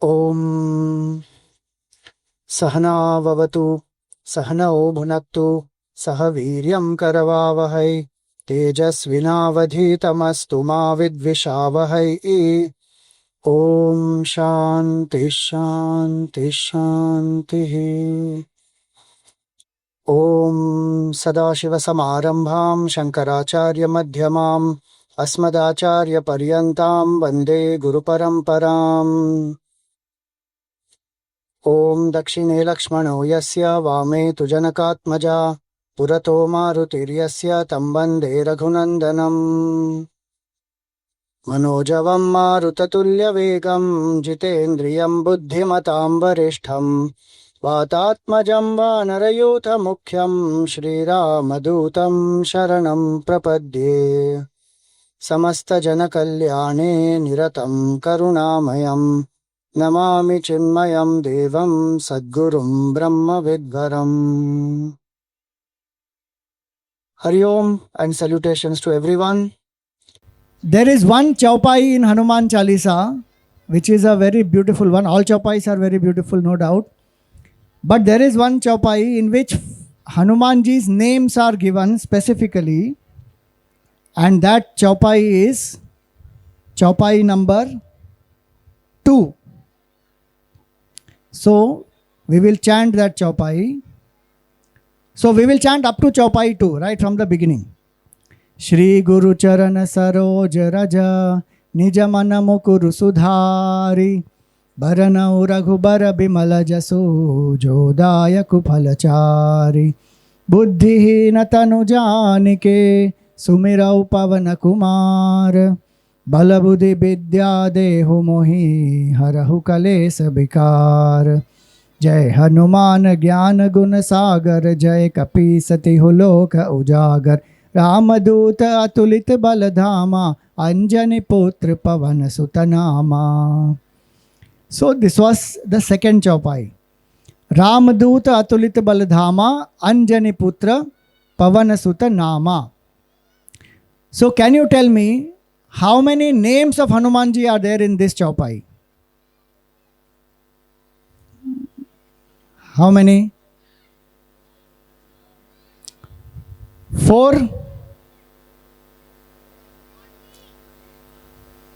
Om Sahana Vavatu Sahanao Bhunaktu Sahaviryam Karavavahai Tejasvinavadhitamastu ma vidvishavahai. Om Shanti Shanti Shanti. Om Sadashiva Samarambham Shankaracharya Madhyamam Asmadacharya Paryantam Vande Guru Paramparam. Om Dakshine Lakshmano Yasya Vame Tujanakatmaja Purato Marutiryasya Tam Vande Raghunandanam. Manojavam Marutatulya Vegam Jitendriyam Buddhimatam Varishtham Vatatmajam Vanarayuta Mukhyam Shri Ramadutam Sharanam Prapadye. Samasta Janakalyane Niratam Karunamayam Namami Chinmayam Devam Sadgurum Brahma Vidvaram. Hari Om and salutations to everyone. There is one chaupai in Hanuman Chalisa, which is a very beautiful one. All chaupais are very beautiful, no doubt. But there is one chaupai in which Hanumanji's names are given specifically, and that chaupai is chaupai number 2. So we will chant that chaupai. So we will chant up to chaupai 2, right from the beginning. Shri Guru Charana Saroj Raja Nijamana Mukuru Sudhari Bharana Raghubara Bimala Jasu Jodaya Kuphalachari Buddhi Natanu Janike Sumira Upavana Kumar Balabudhi Vidya Dehu Mohi Harahu Kalesa Bikar Jai Hanuman Gyan Gun Sagar Jai Kapi Sati Huloka Ujagar Ramadut Atulit Baladhama Anjani Putra Pavana Sutanama. So this was the second chaupai. Ramadut Atulit Baladhama Anjani Putra Pavana Sutanama. So can you tell me how many names of Hanumanji are there in this chaupai? How many? 4?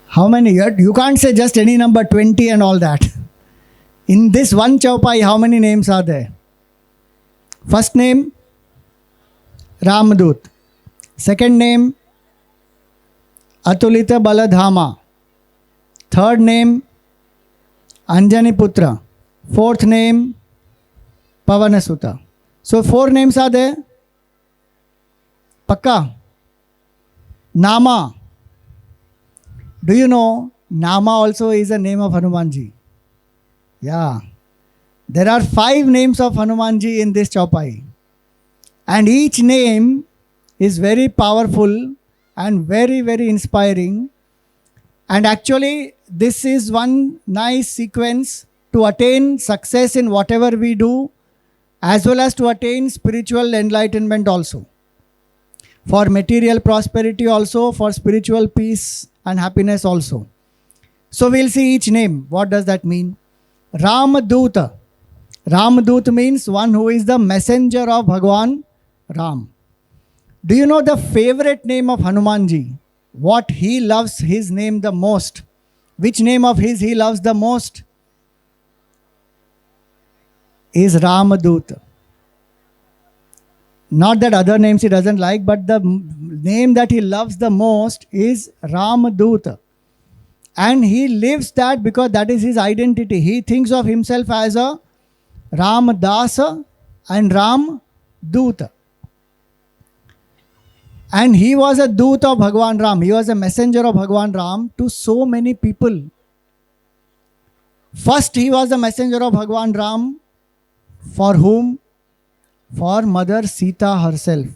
How many? You can't say just any number, 20 and all that. In this one chaupai, how many names are there? First name, Ramadut. Second name, Atulita Baladhama. Third name, Anjani Putra. Fourth name, Pavanasuta. So 4 names are there. Pakka. Nama. Do you know Nama also is a name of Hanumanji? Yeah. There are 5 names of Hanumanji in this chaupai. And each name is very powerful and very, very inspiring. And actually, this is one nice sequence to attain success in whatever we do, as well as to attain spiritual enlightenment also. For material prosperity also, for spiritual peace and happiness also. So we'll see each name. What does that mean? Ramaduta. Ramaduta means one who is the messenger of Bhagwan Ram. Do you know the favorite name of Hanumanji? What he loves his name the most? Which name of his he loves the most? Is Ramaduta. Not that other names he doesn't like, but the name that he loves the most is Ramaduta. And he lives that because that is his identity. He thinks of himself as a Ramadasa and Ramduta. And he was a Dut of Bhagwan Ram. He was a messenger of Bhagwan Ram to so many people. First, he was the messenger of Bhagwan Ram. For whom? For Mother Sita herself.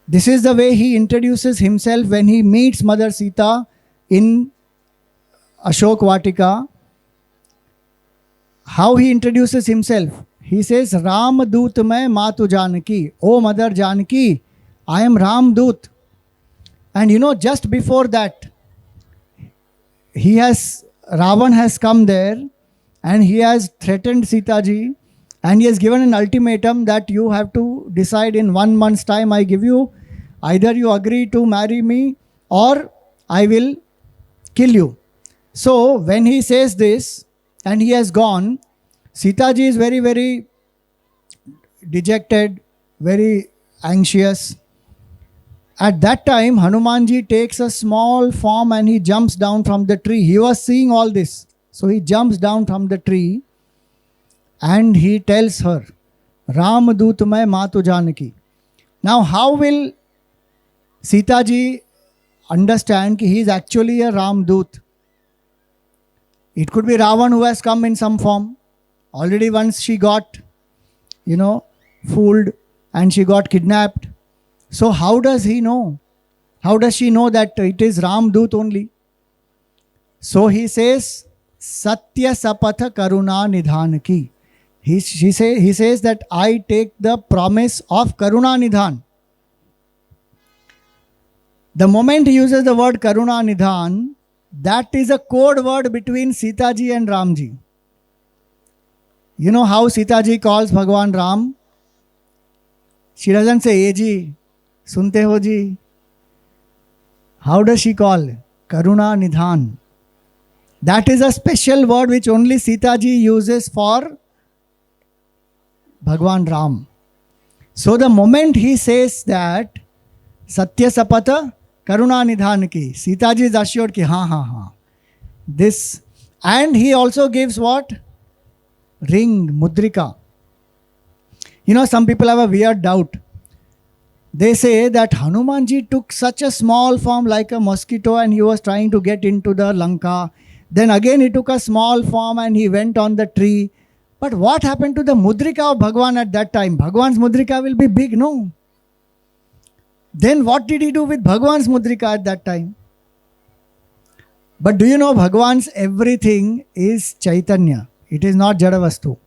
This is the way he introduces himself when he meets Mother Sita in Ashok Vatika. How he introduces himself? He says, Ram Dut mein Matu Janaki. Oh Mother Janaki, I am Ram Dut. And you know, just before that, he has Ravan has come there and he has threatened Sita ji and he has given an ultimatum that you have to decide in 1 month's time. I give you, either you agree to marry me or I will kill you. So when he says this and he has gone, Sita ji is very, very dejected, very anxious. At that time, Hanumanji takes a small form and he jumps down from the tree. He was seeing all this. So he jumps down from the tree and he tells her, Ram Doot Mai Matu Janaki. Now, how will Sita ji understand that he is actually a Ram Doot? It could be Ravan who has come in some form. Already once she got, fooled and she got kidnapped. So how does he know? How does she know that it is Ram Doot only? So he says, Satya Sapatha Karuna Nidhan Ki. He says that I take the promise of Karuna Nidhan. The moment he uses the word Karuna Nidhan, that is a code word between Sita ji and Ram ji. You know how Sita ji calls Bhagwan Ram? She doesn't say, Ji, sunte ho ji. How does she call? Karuna Nidhan. That is a special word which only Sita ji uses for Bhagwan Ram. So the moment he says that, Satya Sapata Karuna Nidhan ki, Sita ji is assured ki, ha. This. And he also gives what? Ring, mudrika. Some people have a weird doubt. They say that Hanumanji took such a small form like a mosquito and he was trying to get into the Lanka. Then again he took a small form and he went on the tree. But what happened to the mudrika of Bhagwan at that time? Bhagwan's mudrika will be big, no? Then what did he do with Bhagwan's mudrika at that time? But do you know Bhagwan's everything is Chaitanya. It is not Jadavastu.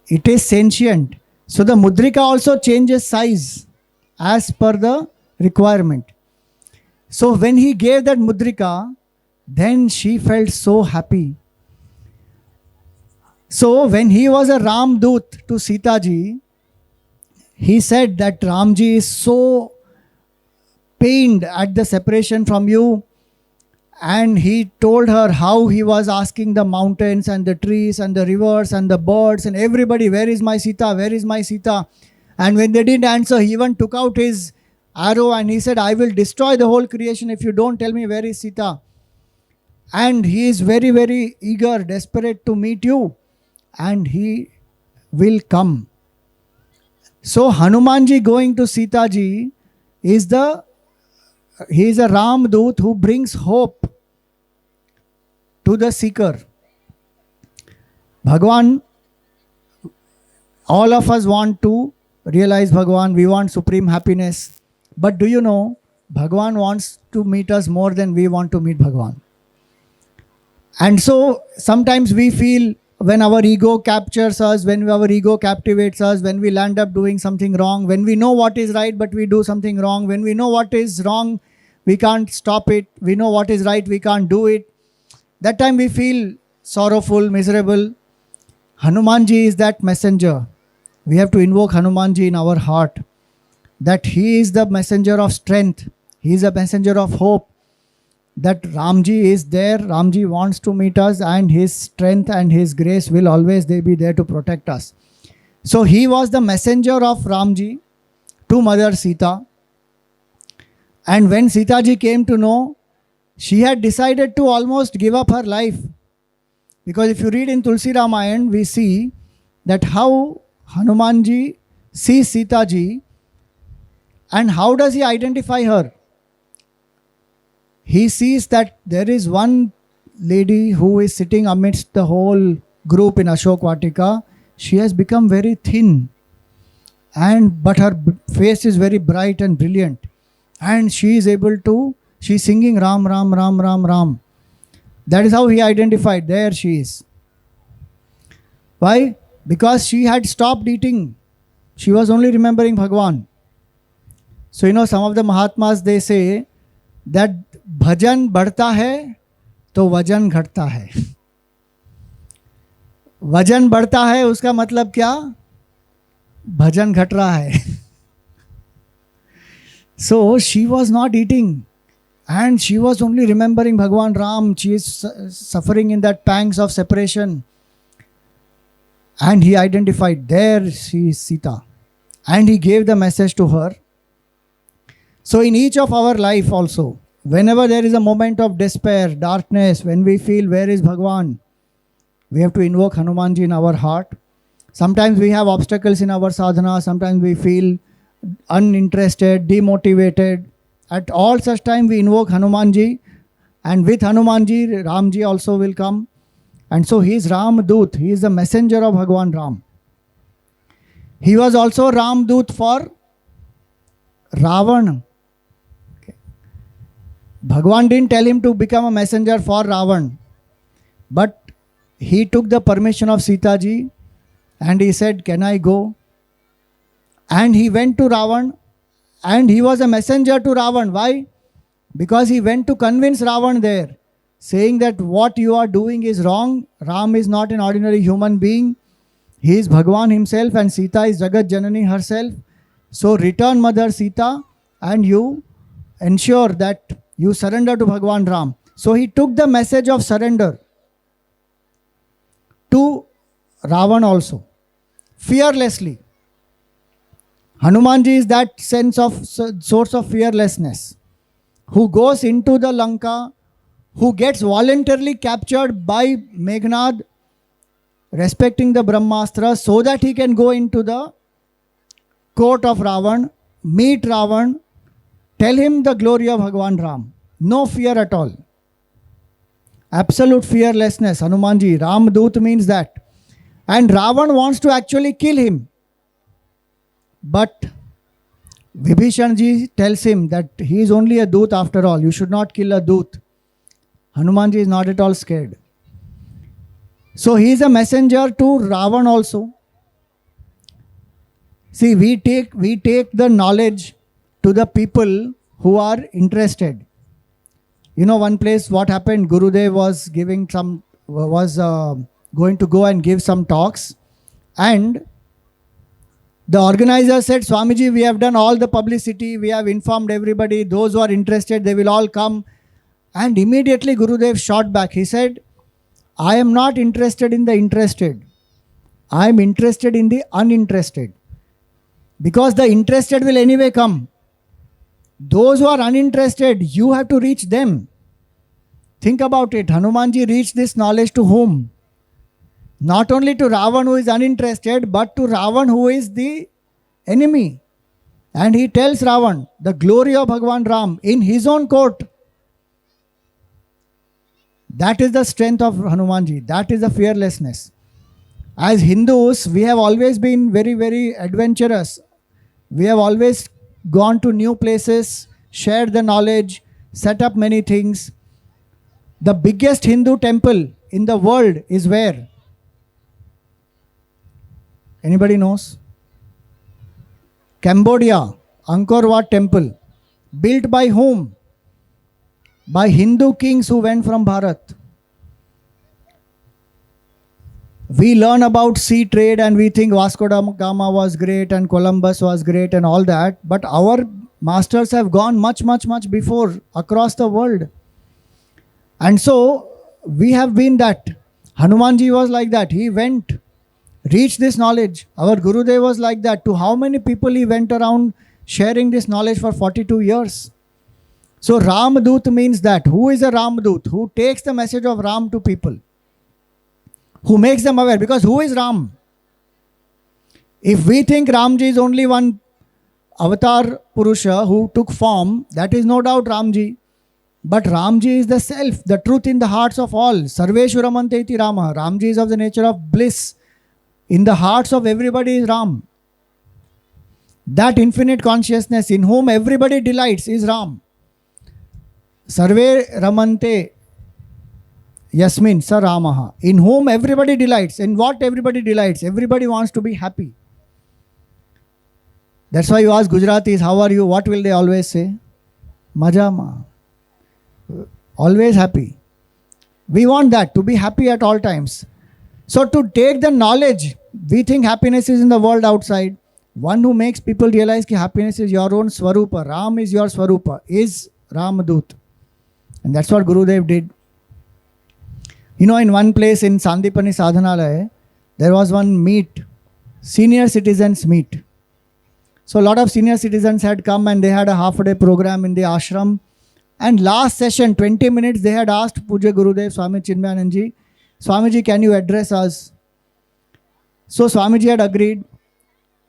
It is sentient. So the mudrika also changes size as per the requirement. So when he gave that mudrika, then she felt so happy. So when he was a Ram Doot to Sita ji, he said that Ramji is so pained at the separation from you. And he told her how he was asking the mountains and the trees and the rivers and the birds and everybody, where is my Sita? Where is my Sita? And when they didn't answer, he even took out his arrow and he said, I will destroy the whole creation if you don't tell me where is Sita. And he is very, very eager, desperate to meet you. And he will come. So Hanumanji going to Sita ji he is a Ram Doot who brings hope to the seeker. Bhagwan, all of us want to realize Bhagwan, we want supreme happiness. But do you know, Bhagwan wants to meet us more than we want to meet Bhagwan. And so sometimes we feel when our ego captures us, when our ego captivates us, when we land up doing something wrong, when we know what is right but we do something wrong, when we know what is wrong, we can't stop it, we know what is right, we can't do it. That time we feel sorrowful, miserable. Hanumanji is that messenger. We have to invoke Hanumanji in our heart. That he is the messenger of strength. He is a messenger of hope. That Ramji is there. Ramji wants to meet us and his strength and his grace will always be there to protect us. So he was the messenger of Ramji to Mother Sita. And when Sita ji came to know, she had decided to almost give up her life. Because if you read in Tulsi Ramayana, we see that how Hanumanji sees Sita ji and how does he identify her. He sees that there is one lady who is sitting amidst the whole group in Ashok Vatika. She has become very thin, but her face is very bright and brilliant. And she is she's singing Ram, Ram, Ram, Ram, Ram. That is how he identified, there she is. Why? Because she had stopped eating. She was only remembering Bhagwan. So some of the Mahatmas, they say that bhajan badhta hai तो वजन घटता है, वजन बढ़ता है उसका मतलब क्या, भजन घट रहा है. So she was not eating and she was only remembering Bhagwan Ram. She is suffering in that pangs of separation. And he identified, there she is Sita. And he gave the message to her. So in each of our life also, whenever there is a moment of despair, darkness, when we feel where is Bhagwan, we have to invoke Hanumanji in our heart. Sometimes we have obstacles in our sadhana. Sometimes we feel uninterested, demotivated. At all such time we invoke Hanumanji, and with Hanumanji, Ramji also will come. And so he is Ram Doot. He is the messenger of Bhagwan Ram. He was also Ram Doot for Ravan. Okay. Bhagwan didn't tell him to become a messenger for Ravan, but he took the permission of Sita ji and he said, can I go? And he went to Ravan, and he was a messenger to Ravan. Why? Because he went to convince Ravan there, saying that what you are doing is wrong. Ram is not an ordinary human being. He is Bhagwan himself, and Sita is Jagat Janani herself. So return Mother Sita and you ensure that you surrender to Bhagwan Ram. So he took the message of surrender to Ravan also, fearlessly. Hanumanji is that sense of source of fearlessness, who goes into the Lanka, who gets voluntarily captured by Meghnad, respecting the Brahmastra, so that he can go into the court of Ravan, meet Ravan, tell him the glory of Bhagwan Ram. No fear at all. Absolute fearlessness. Hanumanji, Ram Doot means that. And Ravan wants to actually kill him. But Vibhishanji tells him that he is only a Doot after all. You should not kill a Doot. Hanumanji is not at all scared. So he is a messenger to Ravan also. See, we take the knowledge to the people who are interested. You know, one place what happened, Gurudev was going to go and give some talks, and the organizer said, Swamiji, we have done all the publicity, we have informed everybody, those who are interested, they will all come. And immediately Gurudev shot back. He said, I am not interested in the interested. I am interested in the uninterested. Because the interested will anyway come. Those who are uninterested, you have to reach them. Think about it. Hanumanji reached this knowledge to whom? Not only to Ravan who is uninterested, but to Ravan who is the enemy. And he tells Ravan the glory of Bhagwan Ram in his own court. That is the strength of Hanumanji. That is the fearlessness. As Hindus, we have always been very, very adventurous. We have always gone to new places, shared the knowledge, set up many things. The biggest Hindu temple in the world is where? Anybody knows? Cambodia, Angkor Wat temple. Built by whom? By Hindu kings who went from Bharat. We learn about sea trade and we think Vasco da Gama was great and Columbus was great and all that. But our masters have gone much, much, much before across the world. And so we have been that. Hanumanji was like that. He went, reached this knowledge. Our Gurudev was like that. To how many people he went around sharing this knowledge for 42 years. So Ramdut means that. Who is a Ramdut? Who takes the message of Ram to people. Who makes them aware. Because who is Ram? If we think Ramji is only one avatar Purusha who took form, that is no doubt Ramji. But Ramji is the self, the truth in the hearts of all. Sarveshu ramante iti Rama. Ramji is of the nature of bliss. In the hearts of everybody is Ram. That infinite consciousness in whom everybody delights is Ram. Sarve ramante yasmin sa Ramaha. In whom everybody delights. In what everybody delights? Everybody wants to be happy. That's why you ask Gujaratis, how are you? What will they always say? Majama. Always happy. We want that, to be happy at all times. So to take the knowledge, we think happiness is in the world outside. One who makes people realize that happiness is your own Swarupa. Ram is your Swarupa, is Ramadut. And that's what Gurudev did. You know, in one place in Sandipani Sadhanalaya, there was one meet, senior citizens meet. So a lot of senior citizens had come and they had a half-a-day program in the ashram. And last session, 20 minutes, they had asked Puja Gurudev, Swami Chinmaya, Swamiji, can you address us? So Swamiji had agreed.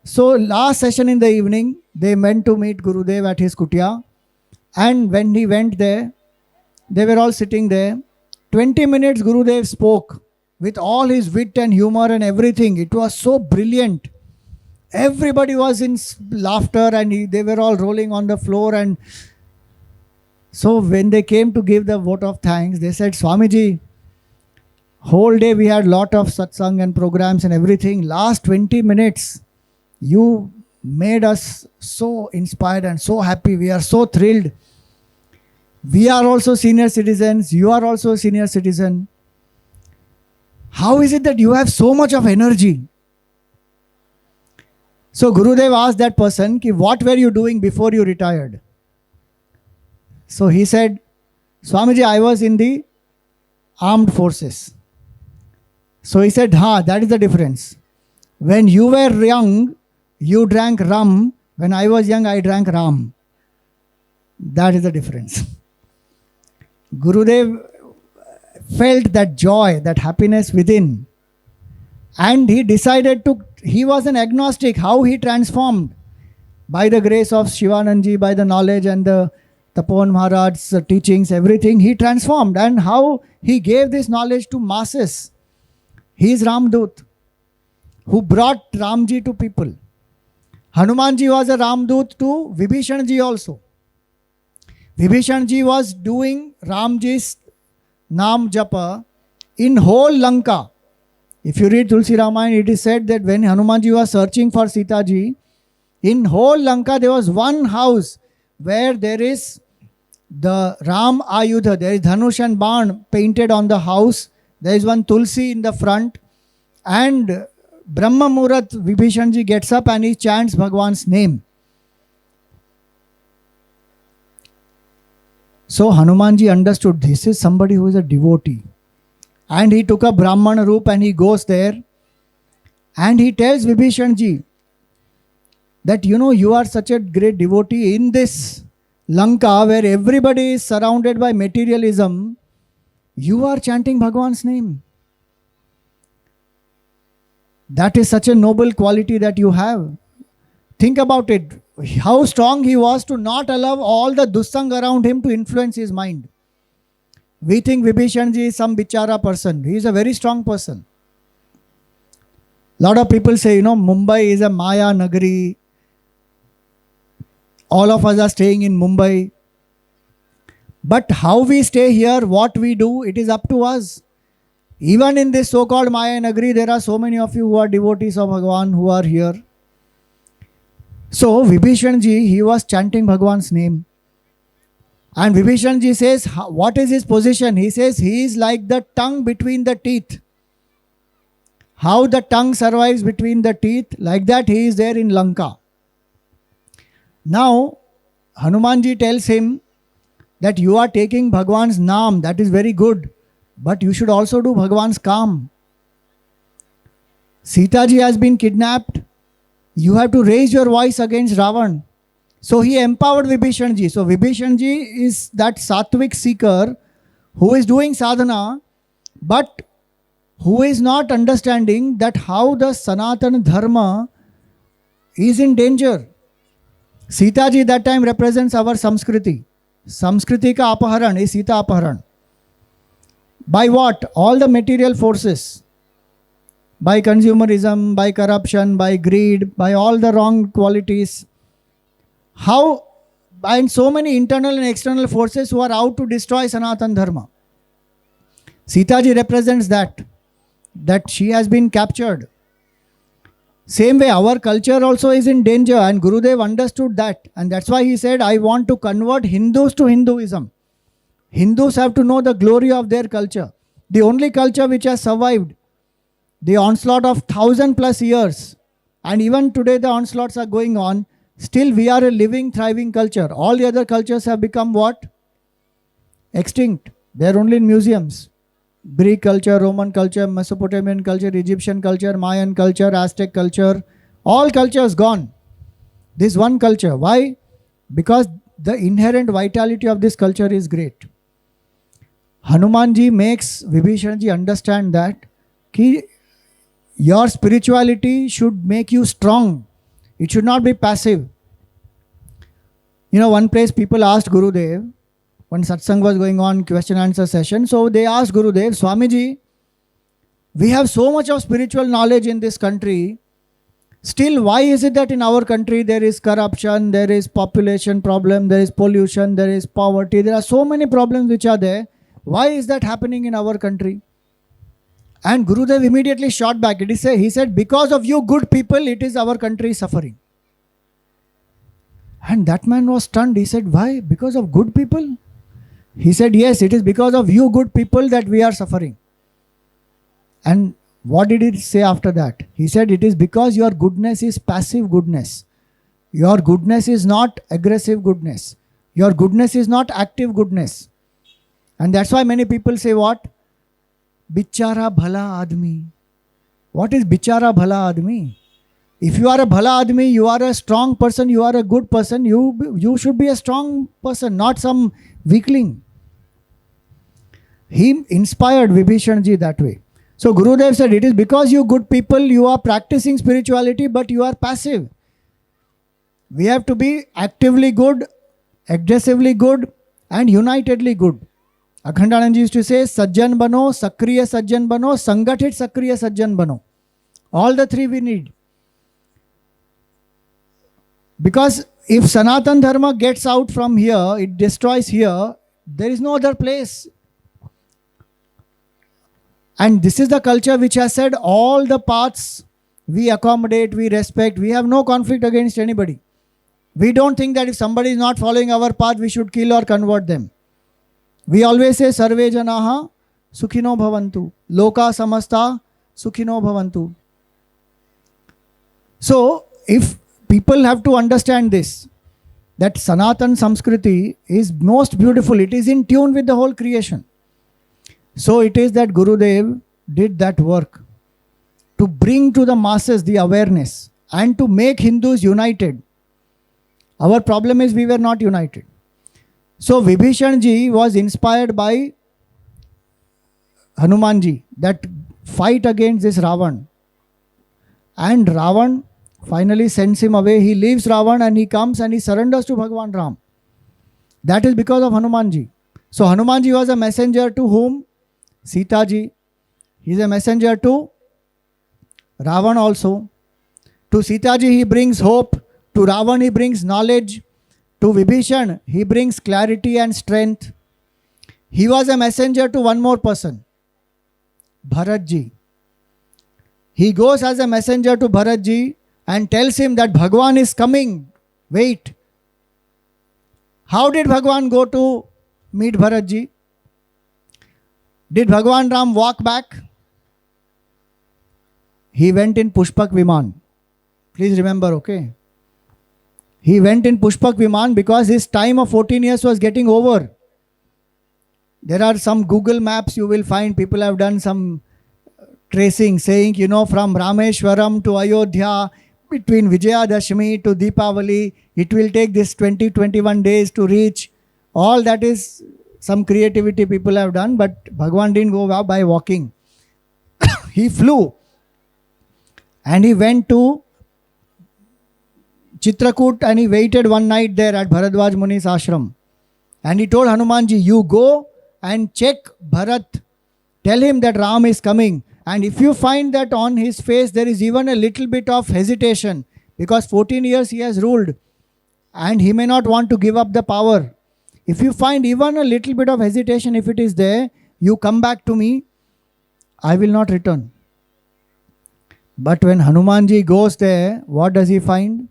So last session in the evening, they went to meet Gurudev at his kutia. And when he went there, they were all sitting there. 20 minutes Gurudev spoke with all his wit and humor and everything. It was so brilliant. Everybody was in laughter and they were all rolling on the floor. And so when they came to give the vote of thanks, they said, Swamiji, whole day we had lot of satsang and programs and everything. Last 20 minutes, you made us so inspired and so happy. We are so thrilled. We are also senior citizens. You are also a senior citizen. How is it that you have so much of energy? So Gurudev asked that person, what were you doing before you retired? So he said, Swamiji, I was in the armed forces. So he said, that is the difference. When you were young, you drank rum. When I was young, I drank ram. That is the difference. Gurudev felt that joy, that happiness within. And he decided he was an agnostic. How he transformed? By the grace of Shivananji, by the knowledge and the Tapovan Maharaj's teachings, everything, he transformed. And how he gave this knowledge to masses. He is Ramdut, who brought Ramji to people. Hanumanji was a Ramdut to Vibhishanji also. Vibhishanji was doing Ramji's Naam Japa in whole Lanka. If you read Tulsi Ramayana, it is said that when Hanumanji was searching for Sita ji, in whole Lanka there was one house where there is the Ram Ayudha, there is Dhanush and Ban painted on the house. There is one Tulsi in the front, and Brahma Murat Vibhishanji gets up and he chants Bhagwan's name. So Hanumanji understood this is somebody who is a devotee. And he took a Brahmana roop and he goes there and he tells Vibhishanji that you are such a great devotee in this Lanka where everybody is surrounded by materialism. You are chanting Bhagwan's name. That is such a noble quality that you have. Think about it. How strong he was to not allow all the dussang around him to influence his mind. We think Vibhishanji is some bichara person. He is a very strong person. Lot of people say, Mumbai is a Maya Nagari. All of us are staying in Mumbai. But how we stay here, what we do, it is up to us. Even in this so-called Maya Nagari, there are so many of you who are devotees of Bhagwan who are here. So Vibhishanji, he was chanting Bhagwan's name. And Vibhishanji says, what is his position? He says, he is like the tongue between the teeth. How the tongue survives between the teeth, like that he is there in Lanka. Now, Hanumanji tells him that you are taking Bhagwan's naam, that is very good. But you should also do Bhagwan's kaam. Sita ji has been kidnapped. You have to raise your voice against Ravan. So he empowered Vibhishanji. So Vibhishanji is that sattvic seeker who is doing sadhana, but who is not understanding that how the Sanatana Dharma is in danger. Sita ji that time represents our Samskriti. Samskriti ka apaharan is Sita apaharan. By what? All the material forces. By consumerism, by corruption, by greed, by all the wrong qualities. How? And so many internal and external forces who are out to destroy Sanatana Dharma. Sita ji represents that she has been captured. Same way, our culture also is in danger, and Gurudev understood that. And that's why he said, I want to convert Hindus to Hinduism. Hindus have to know the glory of their culture. The only culture which has survived the onslaught of 1,000+ years, and even today the onslaughts are going on, still we are a living, thriving culture. All the other cultures have become what? Extinct. They are only in museums. Greek culture, Roman culture, Mesopotamian culture, Egyptian culture, Mayan culture, Aztec culture, all cultures gone. This one culture. Why? Because the inherent vitality of this culture is great. Hanumanji makes Vibhishanji understand that your spirituality should make you strong. It should not be passive. One place people asked Gurudev, when satsang was going on, question answer session, so they asked Gurudev, Swamiji, we have so much of spiritual knowledge in this country. Still, why is it that in our country there is corruption, there is population problem, there is pollution, there is poverty, there are so many problems which are there. Why is that happening in our country? And Gurudev immediately shot back. He said, because of you good people, it is our country suffering. And that man was stunned. He said, why? Because of good people? He said, yes, it is because of you good people that we are suffering. And what did he say after that? He said, it is because your goodness is passive goodness. Your goodness is not aggressive goodness. Your goodness is not active goodness. And that's why many people say what? Bichara bhala admi. What is bichara bhala admi? If you are a bhala admi, you are a strong person, you are a good person, you should be a strong person, not some weakling. He inspired Vibhishanji that way. So Gurudev said, it is because you good people, you are practicing spirituality, but you are passive. We have to be actively good, aggressively good, and unitedly good. Akhandanand used to say, Sajjan bano, Sakriya Sajjan bano, Sangathit Sakriya Sajjan bano. All the three we need. Because if Sanatan Dharma gets out from here, it destroys here, there is no other place. And this is the culture which has said all the paths we accommodate, we respect, we have no conflict against anybody. We don't think that if somebody is not following our path, we should kill or convert them. We always say, Sarve Janaha Sukhino Bhavantu, Loka Samasta Sukhino Bhavantu. So, if people have to understand this, that Sanatan Samskriti is most beautiful, it is in tune with the whole creation. So it is that Gurudev did that work to bring to the masses the awareness and to make Hindus united. Our problem is we were not united. So Vibhishanji was inspired by Hanumanji, that fight against this Ravan. And Ravan finally sends him away. He leaves Ravan and he comes and he surrenders to Bhagwan Ram. That is because of Hanumanji. So Hanumanji was a messenger to whom? Sita ji. He is a messenger to Ravan also. To Sita ji he brings hope. To Ravan he brings knowledge. To Vibhishan he brings clarity and strength. He was a messenger to one more person, Bharat ji. He goes as a messenger to Bharat ji and tells him that Bhagwan is coming. Wait. How did Bhagwan go to meet Bharat ji? Did Bhagwan Ram walk back? He went in Pushpak Viman. Please remember, okay? He went in Pushpak Viman because his time of 14 years was getting over. There are some Google maps you will find, people have done some tracing saying, from Rameshwaram to Ayodhya, between Vijayadashmi to Deepavali, it will take this 20-21 days to reach. All that is some creativity people have done, but Bhagwan didn't go by walking. He flew and he went to Chitrakoot and he waited one night there at Bharadwaj Muni's ashram. And he told Hanumanji, you go and check Bharat. Tell him that Ram is coming. And if you find that on his face there is even a little bit of hesitation, because 14 years he has ruled and he may not want to give up the power. If you find even a little bit of hesitation, if it is there, you come back to me, I will not return. But when Hanumanji goes there, what does he find?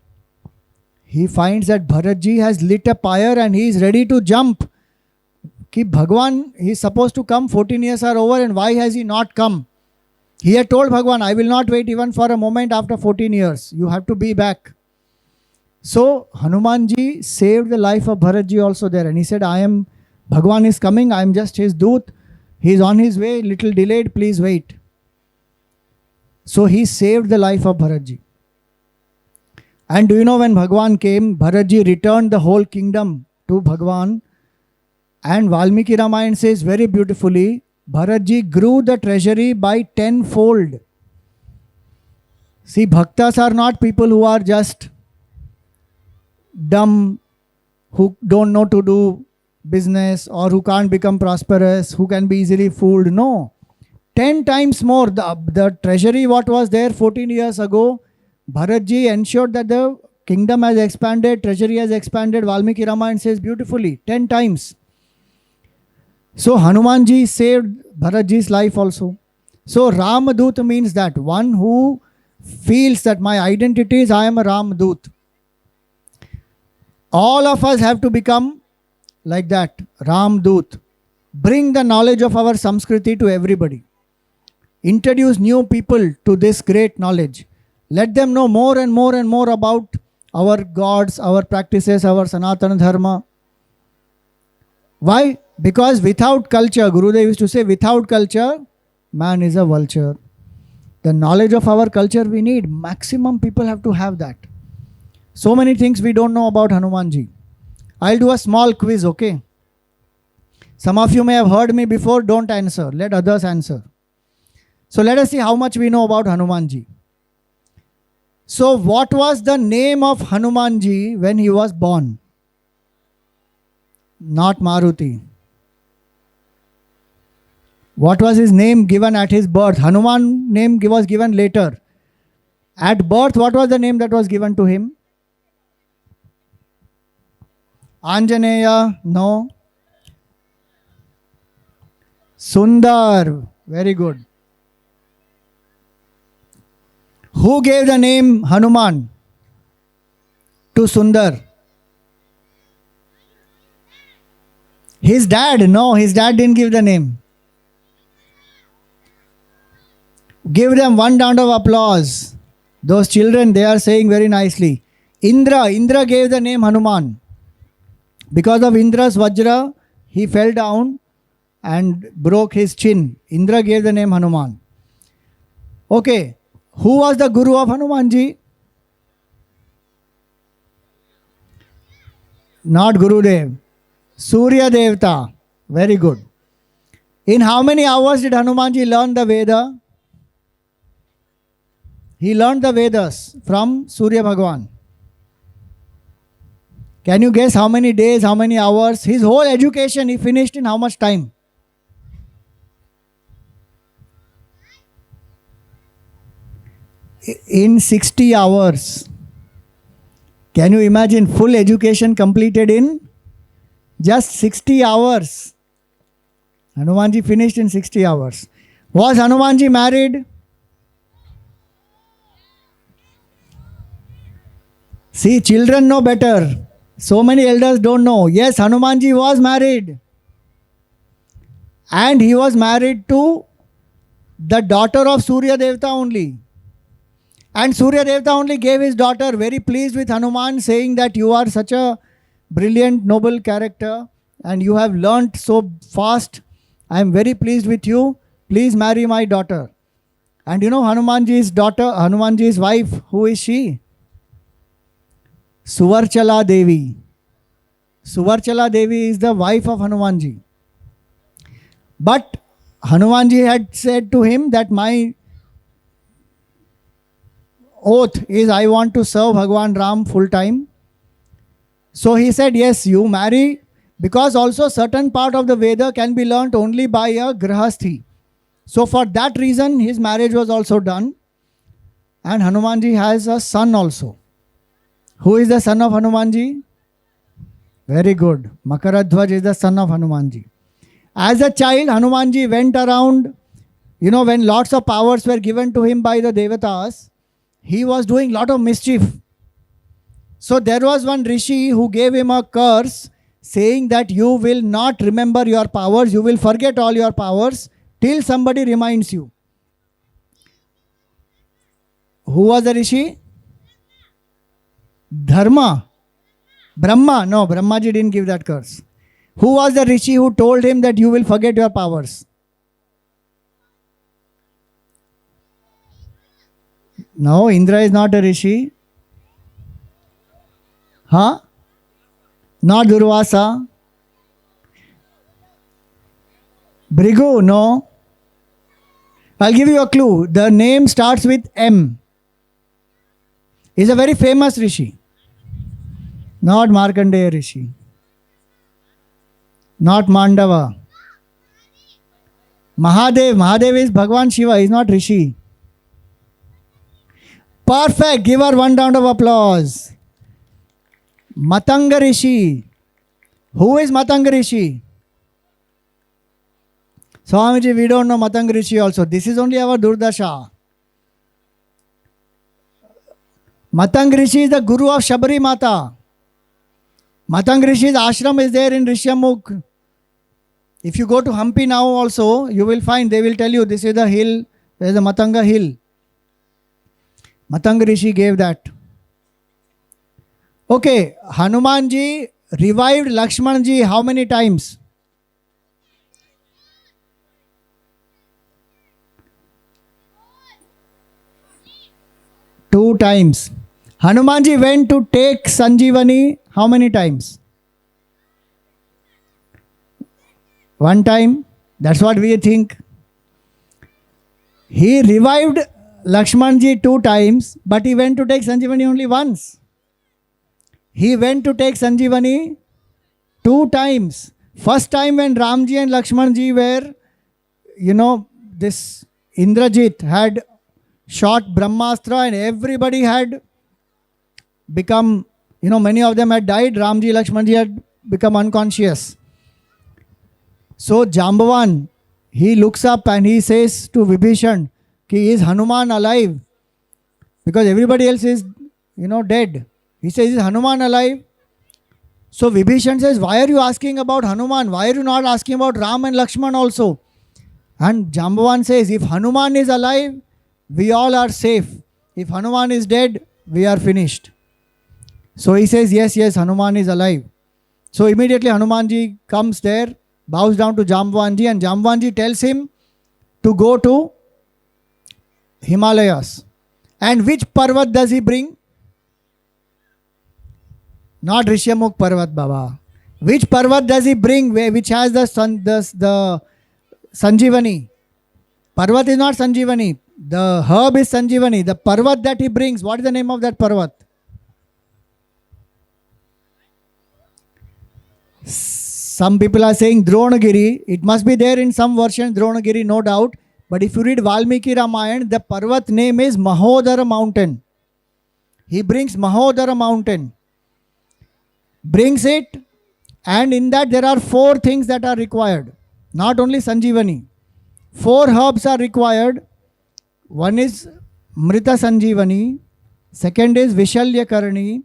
He finds that Bharatji has lit a pyre and he is ready to jump. कि Bhagwan, he is supposed to come, 14 years are over and why has he not come? He had told Bhagwan, I will not wait even for a moment after 14 years. You have to be back. So Hanumanji saved the life of Bharatji also there. And he said, Bhagwan is coming, I am just his doot. He is on his way, little delayed, please wait. So he saved the life of Bharatji. And do you know when Bhagwan came, Bharatji returned the whole kingdom to Bhagwan. And Valmiki Ramayana says very beautifully, Bharatji grew the treasury by tenfold. See, bhaktas are not people who are just dumb, who don't know to do business or who can't become prosperous, who can be easily fooled. No. 10 times more. The treasury what was there 14 years ago, Bharatji ensured that the kingdom has expanded, treasury has expanded. Valmiki Ramayana says beautifully, 10 times. So Hanumanji saved Bharatji's life also. So Ramadut means that one who feels that my identity is I am a Ramadut. All of us have to become like that, Ramdut. Bring the knowledge of our Samskriti to everybody. Introduce new people to this great knowledge. Let them know more and more and more about our gods, our practices, our Sanatana Dharma. Why? Because without culture, Gurudev used to say, without culture, man is a vulture. The knowledge of our culture we need. Maximum people have to have that. So many things we don't know about Hanumanji. I'll do a small quiz, okay? Some of you may have heard me before, don't answer. Let others answer. So let us see how much we know about Hanumanji. So what was the name of Hanumanji when he was born? Not Maruti. What was his name given at his birth? Hanuman name was given later. At birth, what was the name that was given to him? Anjaneya, no. Sundar, very good. Who gave the name Hanuman to Sundar? His dad, no, his dad didn't give the name. Give them one round of applause. Those children, they are saying very nicely. Indra gave the name Hanuman. Because of Indra's Vajra, he fell down and broke his chin. Indra gave the name Hanuman. Okay, who was the guru of Hanumanji? Not Gurudev. Surya Devta. Very good. In how many hours did Hanumanji learn the Veda? He learned the Vedas from Surya Bhagwan. Can you guess how many days, how many hours? His whole education he finished in how much time? In 60 hours. Can you imagine full education completed in just 60 hours? Hanumanji finished in 60 hours. Was Hanumanji married? See, children know better. So many elders don't know. Yes, Hanumanji was married. And he was married to the daughter of Surya Devta only. And Surya Devta only gave his daughter, very pleased with Hanuman, saying that you are such a brilliant, noble character and you have learnt so fast. I am very pleased with you. Please marry my daughter. And you know Hanumanji's daughter, Hanumanji's wife, who is she? Suvarchala Devi. Suvarchala Devi is the wife of Hanumanji. But Hanumanji had said to him that my oath is I want to serve Bhagwan Ram full time. So he said, yes, you marry, because also certain part of the Veda can be learnt only by a Grahasthi. So for that reason, his marriage was also done. And Hanumanji has a son also. Who is the son of Hanumanji? Very good. Makaradhwaj is the son of Hanumanji. As a child, Hanumanji went around, when lots of powers were given to him by the Devatas, he was doing lot of mischief. So there was one rishi who gave him a curse saying that you will not remember your powers, you will forget all your powers till somebody reminds you. Who was the Rishi? Dharma. Brahma. No, Brahmaji didn't give that curse. Who was the Rishi who told him that you will forget your powers? No, Indra is not a Rishi. Huh? Not Durvasa. Brigu, no. I'll give you a clue. The name starts with M. He's a very famous Rishi. Not Markandeya Rishi. Not Mandava. Mahadev. Mahadev is Bhagwan Shiva. He's not Rishi. Perfect. Give her one round of applause. Matanga Rishi. Who is Matanga Rishi? Swamiji, we don't know Matanga Rishi also. This is only our Durdasha. Matanga Rishi is the guru of Shabari Mata. Matanga Rishi's ashram is there in Rishyamukh. If you go to Hampi now also, you will find, they will tell you this is the hill, there is a Matanga hill. Matanga Rishi gave that. Okay, Hanumanji revived Lakshmanji how many times? Two times. Hanumanji went to take Sanjeevani how many times? One time. That's what we think. He revived Lakshmanji 2 times, but he went to take Sanjeevani only once. He went to take Sanjeevani 2 times. First time when Ramji and Lakshmanji were, this Indrajit had shot Brahmastra and everybody had become, many of them had died. Ramji, Lakshmanji had become unconscious. So Jambavan, he looks up and he says to Vibhishan, is Hanuman alive? Because everybody else is, dead. He says, is Hanuman alive? So Vibhishan says, why are you asking about Hanuman? Why are you not asking about Ram and Lakshman also? And Jambavan says, if Hanuman is alive, we all are safe. If Hanuman is dead, we are finished. So he says, yes, Hanuman is alive. So immediately Hanumanji comes there, bows down to Jambavanji, and Jambavanji tells him to go to Himalayas. And which Parvat does he bring? Not Rishyamukh Parvat, Baba. Which Parvat does he bring which has the Sanjeevani? Parvat is not Sanjeevani. The herb is Sanjeevani. The Parvat that he brings, what is the name of that Parvat? Some people are saying Dronagiri. It must be there in some version, Dronagiri, no doubt. But if you read Valmiki Ramayana, the Parvat name is Mahodara Mountain. He brings Mahodara Mountain. Brings it, and in that there are 4 things that are required. Not only Sanjeevani. 4 herbs are required. One is Mrita Sanjeevani. Second is Vishalya Karani.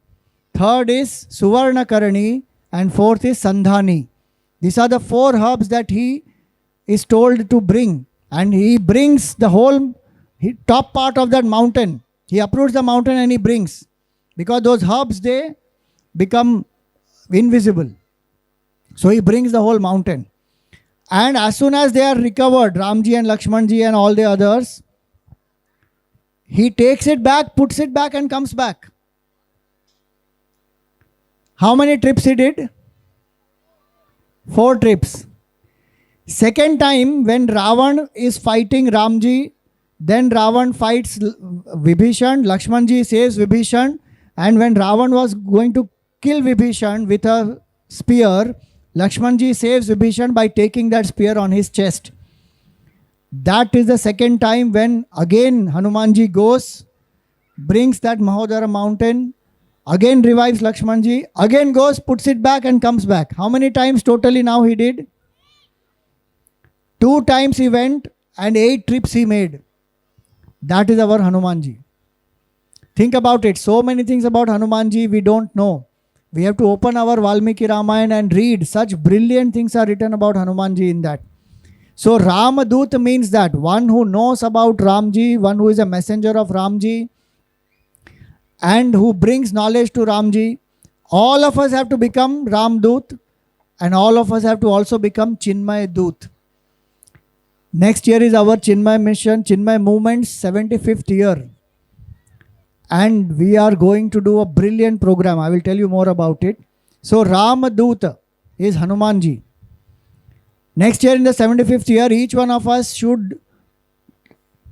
Third is Suvarna Karani. And 4th is Sandhani. These are the 4 herbs that he is told to bring. And he brings the whole top part of that mountain. He uproots the mountain and he brings. Because those herbs, they become invisible. So he brings the whole mountain. And as soon as they are recovered, Ramji and Lakshmanji and all the others, he takes it back, puts it back and comes back. How many trips he did? 4 trips. Second time when Ravan is fighting Ramji, then Ravan fights Vibhishan, Lakshmanji saves Vibhishan, and when Ravan was going to kill Vibhishan with a spear, Lakshmanji saves Vibhishan by taking that spear on his chest. That is the second time when again Hanumanji goes, brings that Mahodara mountain, again revives Lakshmanji, again goes, puts it back and comes back. How many times totally now he did? 2 times he went and 8 trips he made. That is our Hanumanji. Think about it. So many things about Hanumanji we don't know. We have to open our Valmiki Ramayana and read. Such brilliant things are written about Hanumanji in that. So Ramadut means that one who knows about Ramji, one who is a messenger of Ramji, and who brings knowledge to Ramji. All of us have to become Ramdut, and all of us have to also become Chinmaya Dut. Next year is our Chinmaya mission, Chinmaya movement's 75th year. And we are going to do a brilliant program. I will tell you more about it. So Ramaduta is Hanumanji. Next year in the 75th year, each one of us should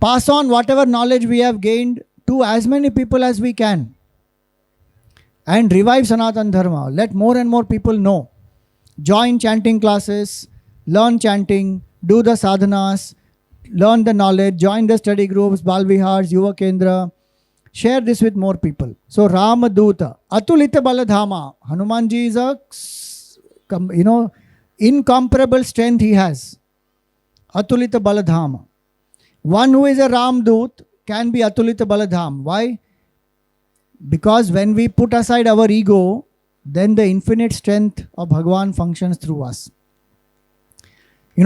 pass on whatever knowledge we have gained to as many people as we can. And revive Sanatan Dharma. Let more and more people know. Join chanting classes, learn chanting, do the sadhanas, learn the knowledge, join the study groups, Bal Vihars, Yuva Kendra. Share this with more people. So Ramaduta, Atulita Baladhama. Hanumanji is a, incomparable strength he has. Atulita Baladhama. One who is a Ramdut can be Atulita Baladham. Why? Because when we put aside our ego, then the infinite strength of Bhagavan functions through us.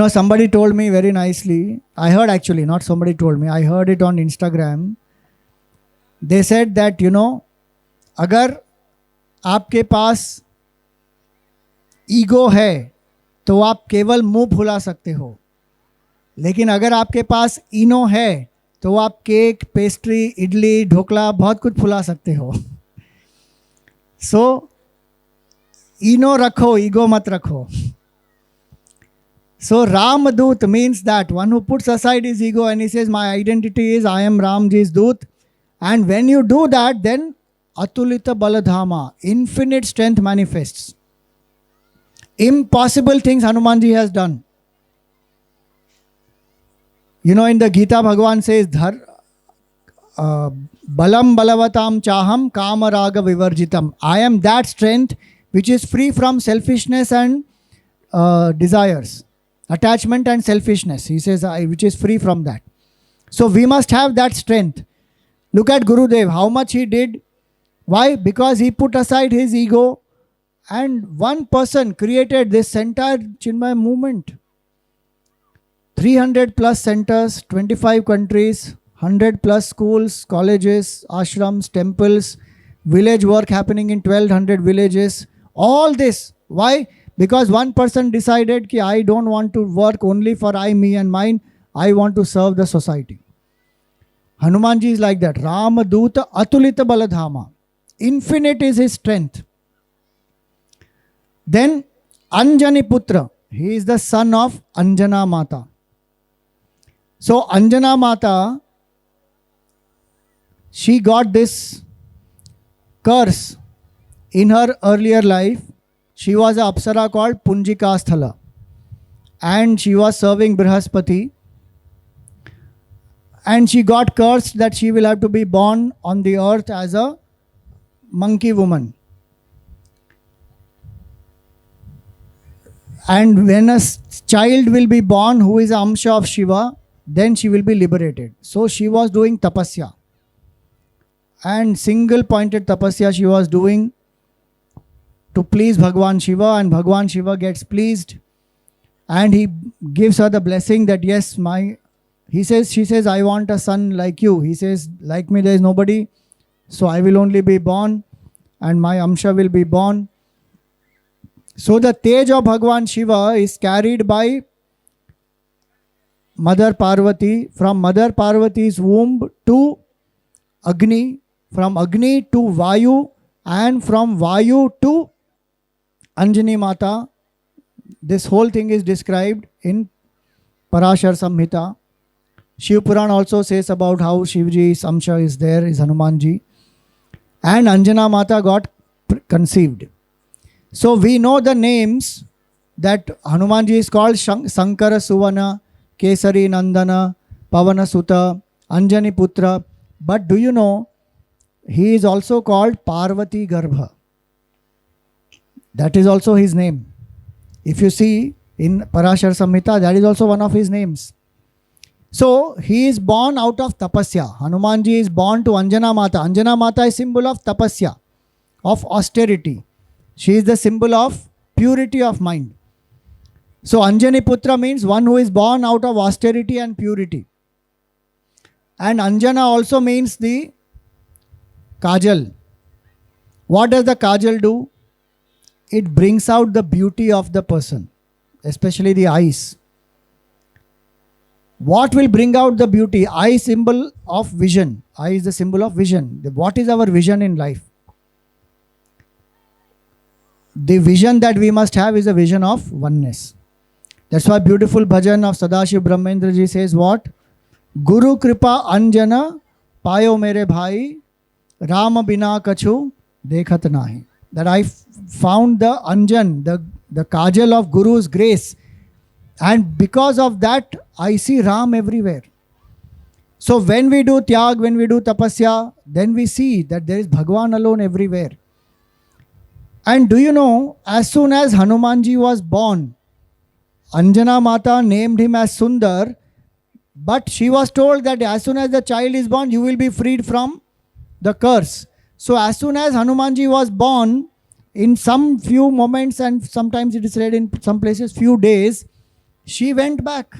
Somebody told me very nicely. I heard actually, not somebody told me. I heard it on Instagram. They said that, अगर आपके पास ego है तो आप केवल मुंह फुला सकते हो, लेकिन अगर आपके पास इनो है तो आप केक, पेस्ट्री, इडली, ढोकला बहुत कुछ फुला सकते हो. सो इनो रखो, ईगो मत रखो. So Ramadut means that one who puts aside his ego and he says, my identity is I am Ramji's Dut. And when you do that, then Atulita Baladhama, infinite strength manifests. Impossible things Hanumanji has done. In the Gita, Bhagavan says, Balam balavatam chaham kama raga vivarjitam. I am that strength which is free from selfishness and desires, attachment and selfishness. He says, which is free from that. So we must have that strength. Look at Gurudev, how much he did. Why? Because he put aside his ego and one person created this entire Chinmaya movement. 300 plus centers, 25 countries, 100 plus schools, colleges, ashrams, temples, village work happening in 1200 villages. All this. Why? Because one person decided that I don't want to work only for I, me and mine. I want to serve the society. Hanumanji is like that. Ramaduta Atulita Baladhama. Infinite is his strength. Then Anjani Putra. He is the son of Anjana Mata. So Anjana Mata, she got this curse in her earlier life. She was an Apsara called Punjikasthala. And she was serving Brihaspati. And she got cursed that she will have to be born on the earth as a monkey woman. And when a child will be born who is an Amsha of Shiva, then she will be liberated. So she was doing tapasya. And single pointed tapasya she was doing to please Bhagwan Shiva, and Bhagwan Shiva gets pleased. And he gives her the blessing that yes, she says, I want a son like you. He says, like me, there is nobody. So I will only be born and my Amsha will be born. So the Tej of Bhagwan Shiva is carried by Mother Parvati, from Mother Parvati's womb to Agni, from Agni to Vayu, and from Vayu to Anjani Mata. This whole thing is described in Parashar Samhita. Shiv Puran also says about how Shivji's Amsha is there, is Hanumanji. And Anjana Mata got conceived. So we know the names that Hanumanji is called Sankara Suvana, Kesari Nandana, Pavana Sutta, Anjani Putra. But do you know, he is also called Parvati Garbha. That is also his name. If you see in Parashar Samhita, that is also one of his names. So he is born out of tapasya. Hanumanji is born to Anjana Mata. Anjana Mata is symbol of tapasya, of austerity. She is the symbol of purity of mind. So Anjani Putra means one who is born out of austerity and purity. And Anjana also means the kajal. What does the kajal do? It brings out the beauty of the person, especially the eyes. What will bring out the beauty? Eye symbol of vision. Eye is the symbol of vision. What is our vision in life? The vision that we must have is a vision of oneness. That's why beautiful bhajan of Sadashiv Brahmendra ji says what? Guru Kripa Anjana Payo Mere Bhai Rama Bina Kachu Dekhat Nahi. That I found the Anjan, the kajal of Guru's grace. And because of that, I see Ram everywhere. So when we do tyag, when we do tapasya, then we see that there is Bhagwan alone everywhere. And do you know, as soon as Hanumanji was born, Anjana Mata named him as Sundar, but she was told that as soon as the child is born, you will be freed from the curse. So as soon as Hanumanji was born, in some few moments, and sometimes it is read in some places, few days, she went back.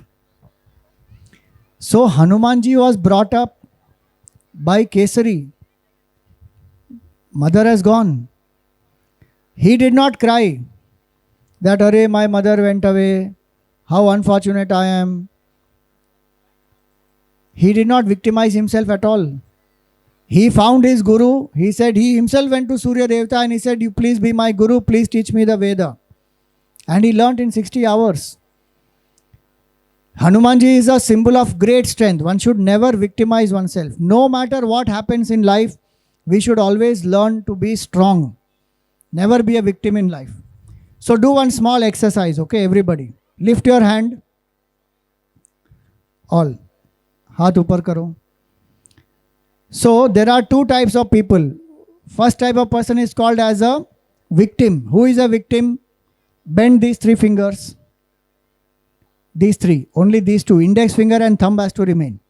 So Hanumanji was brought up by Kesari. Mother has gone. He did not cry that, "Arey, my mother went away. How unfortunate I am." He did not victimize himself at all. He found his guru. He said, he himself went to Surya Devta and he said, "You please be my guru, please teach me the Veda." And he learnt in 60 hours. Hanumanji is a symbol of great strength. One should never victimize oneself. No matter what happens in life, we should always learn to be strong. Never be a victim in life. So do one small exercise, okay, everybody. Lift your hand. All. Haath upar karo. So there are two types of people. First type of person is called as a victim. Who is a victim? Bend these three fingers. These three. Only these two. Index finger and thumb has to remain.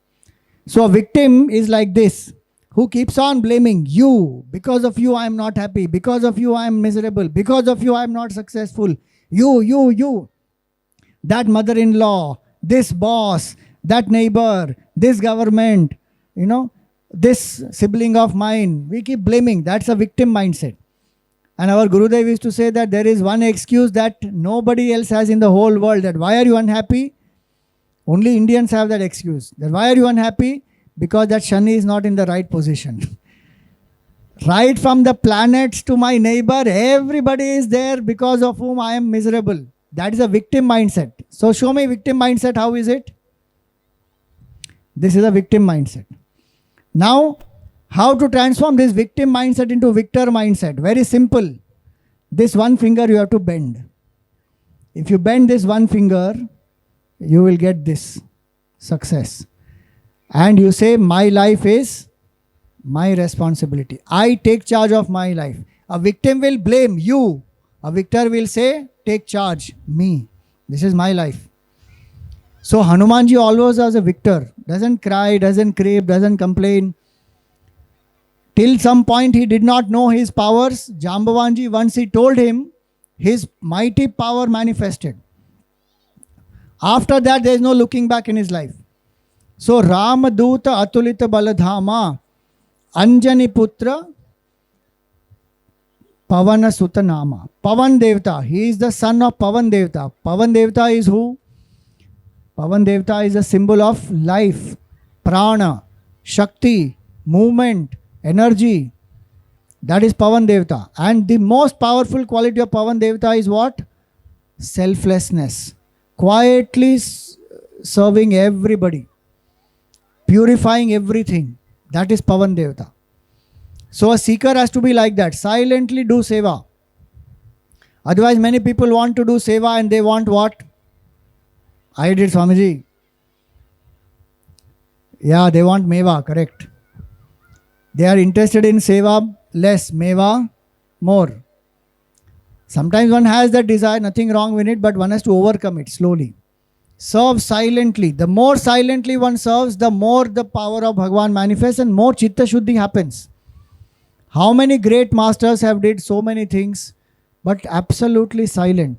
So a victim is like this, who keeps on blaming you. Because of you I am not happy. Because of you I am miserable. Because of you I am not successful. You. That mother-in-law, this boss, that neighbor, this government, this sibling of mine. We keep blaming. That's a victim mindset. And our Gurudev used to say that there is one excuse that nobody else has in the whole world. That why are you unhappy? Only Indians have that excuse. That why are you unhappy? Because that Shani is not in the right position. Right from the planets to my neighbor, everybody is there because of whom I am miserable. That is a victim mindset. So show me victim mindset. How is it? This is a victim mindset. Now, how to transform this victim mindset into victor mindset? Very simple. This one finger you have to bend. If you bend this one finger, you will get this success. And you say, my life is my responsibility. I take charge of my life. A victim will blame you. A victor will say, take charge, me. This is my life. So Hanumanji always was a victor. Doesn't cry, doesn't crave, doesn't complain. Till some point he did not know his powers. Jambavanji, once he told him, his mighty power manifested. After that, there is no looking back in his life. So Ramaduta Atulita Baladhama Anjani Putra Pavana Sutanama. Pavan Devta. He is the son of Pavan Devta. Pavan Devta is who? Pavan Devta is a symbol of life, prana, shakti, movement, energy. That is Pavan Devta. And the most powerful quality of Pavan Devta is what? Selflessness. Quietly serving everybody. Purifying everything. That is Pavan Devta. So a seeker has to be like that. Silently do seva. Otherwise many people want to do seva and they want what? I did, Swamiji. Yeah, they want meva, correct. They are interested in seva less, meva more. Sometimes one has that desire, nothing wrong with it, but one has to overcome it slowly. Serve silently. The more silently one serves, the more the power of Bhagwan manifests and more Chitta Shuddhi happens. How many great masters have did so many things, but absolutely silent.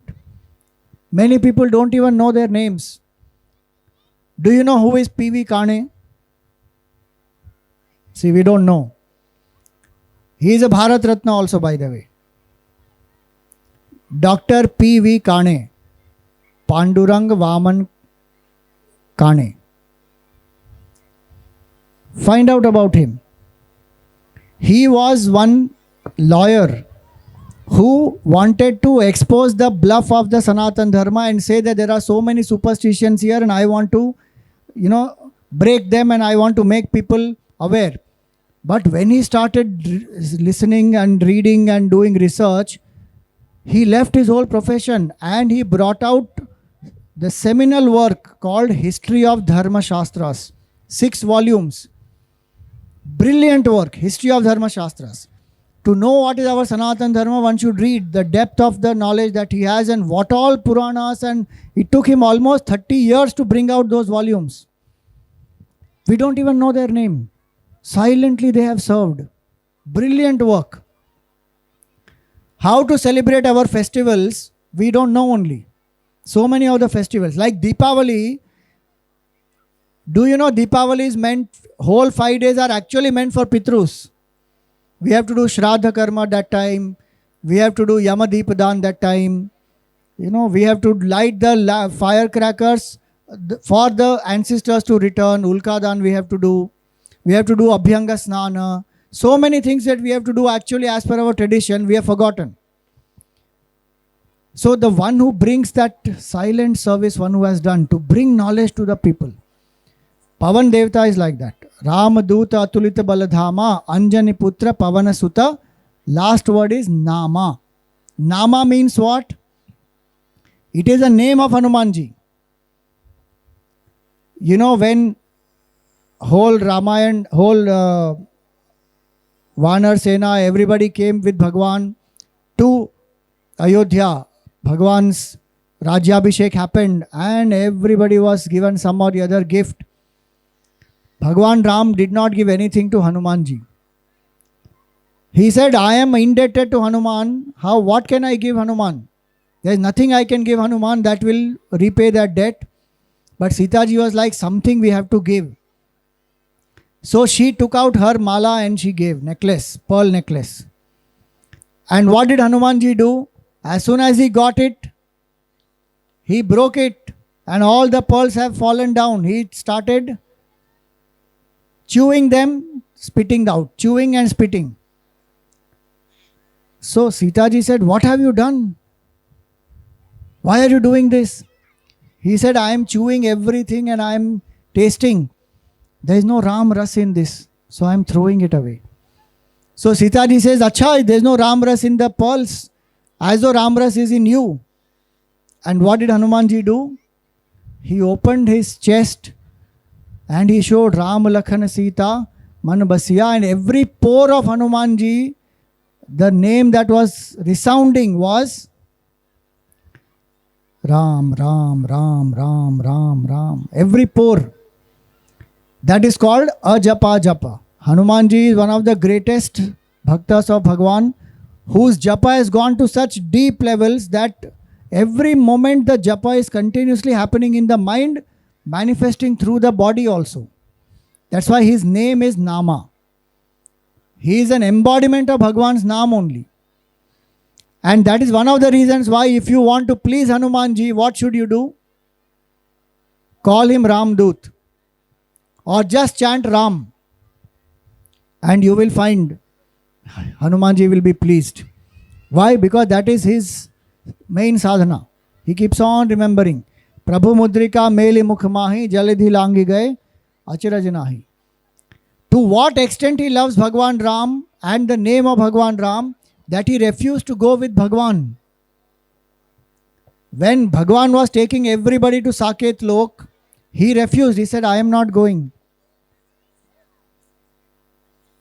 Many people don't even know their names. Do you know who is P.V. Kane? See, we don't know. He is a Bharat Ratna also, by the way. Dr. P.V. Kane, Pandurang Vaman Kane. Find out about him. He was one lawyer who wanted to expose the bluff of the Sanatan Dharma and say that there are so many superstitions here and I want to, break them and I want to make people aware. But when he started listening and reading and doing research, he left his whole profession and he brought out the seminal work called History of Dharma Shastras, 6 volumes. Brilliant work, History of Dharma Shastras. To know what is our Sanatan Dharma, one should read the depth of the knowledge that he has and what all Puranas, and it took him almost 30 years to bring out those volumes. We don't even know their name. Silently they have served. Brilliant work. How to celebrate our festivals, we don't know only. So many of the festivals, like Deepavali. Do you know Deepavali is meant, whole 5 days are actually meant for Pitrus. We have to do Shraddha Karma that time. We have to do Yama Deepadan that time. We have to light the firecrackers for the ancestors to return. Ulkadan we have to do. We have to do Abhyanga Snana. So many things that we have to do actually as per our tradition, we have forgotten. So the one who brings that silent service, one who has done to bring knowledge to the people. Pavan Devta is like that. Ramaduta Atulita Baladhama Anjani Putra Pavana Sutta. Last word is Nama. Nama means what? It is a name of Hanumanji. When whole Ramayana, whole Vanar Sena, everybody came with Bhagwan to Ayodhya. Bhagwan's Rajyabhishek happened and everybody was given some or the other gift. Bhagwan Ram did not give anything to Hanumanji. He said, I am indebted to Hanuman. What can I give Hanuman? There is nothing I can give Hanuman that will repay that debt. But Sita ji was like, something we have to give. So she took out her mala and she gave necklace, pearl necklace. And what did Hanumanji do? As soon as he got it, he broke it and all the pearls have fallen down. He started chewing them, spitting out, chewing and spitting. So Sita ji said, what have you done? Why are you doing this? He said, I am chewing everything and I am tasting. There is no Ram Ras in this, so I am throwing it away. So Sita ji says, Acha, there is no Ram Ras in the pearls, as though Ram Ras is in you. And what did Hanumanji do? He opened his chest and he showed Ram, Lakhan, Sita, Man Basiya, and every pore of Hanumanji, the name that was resounding was Ram, Ram, Ram, Ram, Ram, Ram. Every pore. That is called Ajapa Japa. Hanumanji is one of the greatest bhaktas of Bhagwan, whose japa has gone to such deep levels that every moment the japa is continuously happening in the mind, manifesting through the body also. That's why his name is Nama. He is an embodiment of Bhagwan's Naam only. And that is one of the reasons why if you want to please Hanumanji, what should you do? Call him Ramdut. Or just chant Ram. And you will find Hanumanji will be pleased. Why? Because that is his main sadhana. He keeps on remembering. Prabhu Mudrika Meli Mukhmahi Jaladhi Langi Gaye Achiraj Nahi. To what extent he loves Bhagwan Ram and the name of Bhagwan Ram, that he refused to go with Bhagwan. When Bhagwan was taking everybody to Saket Lok, he refused. He said, I am not going.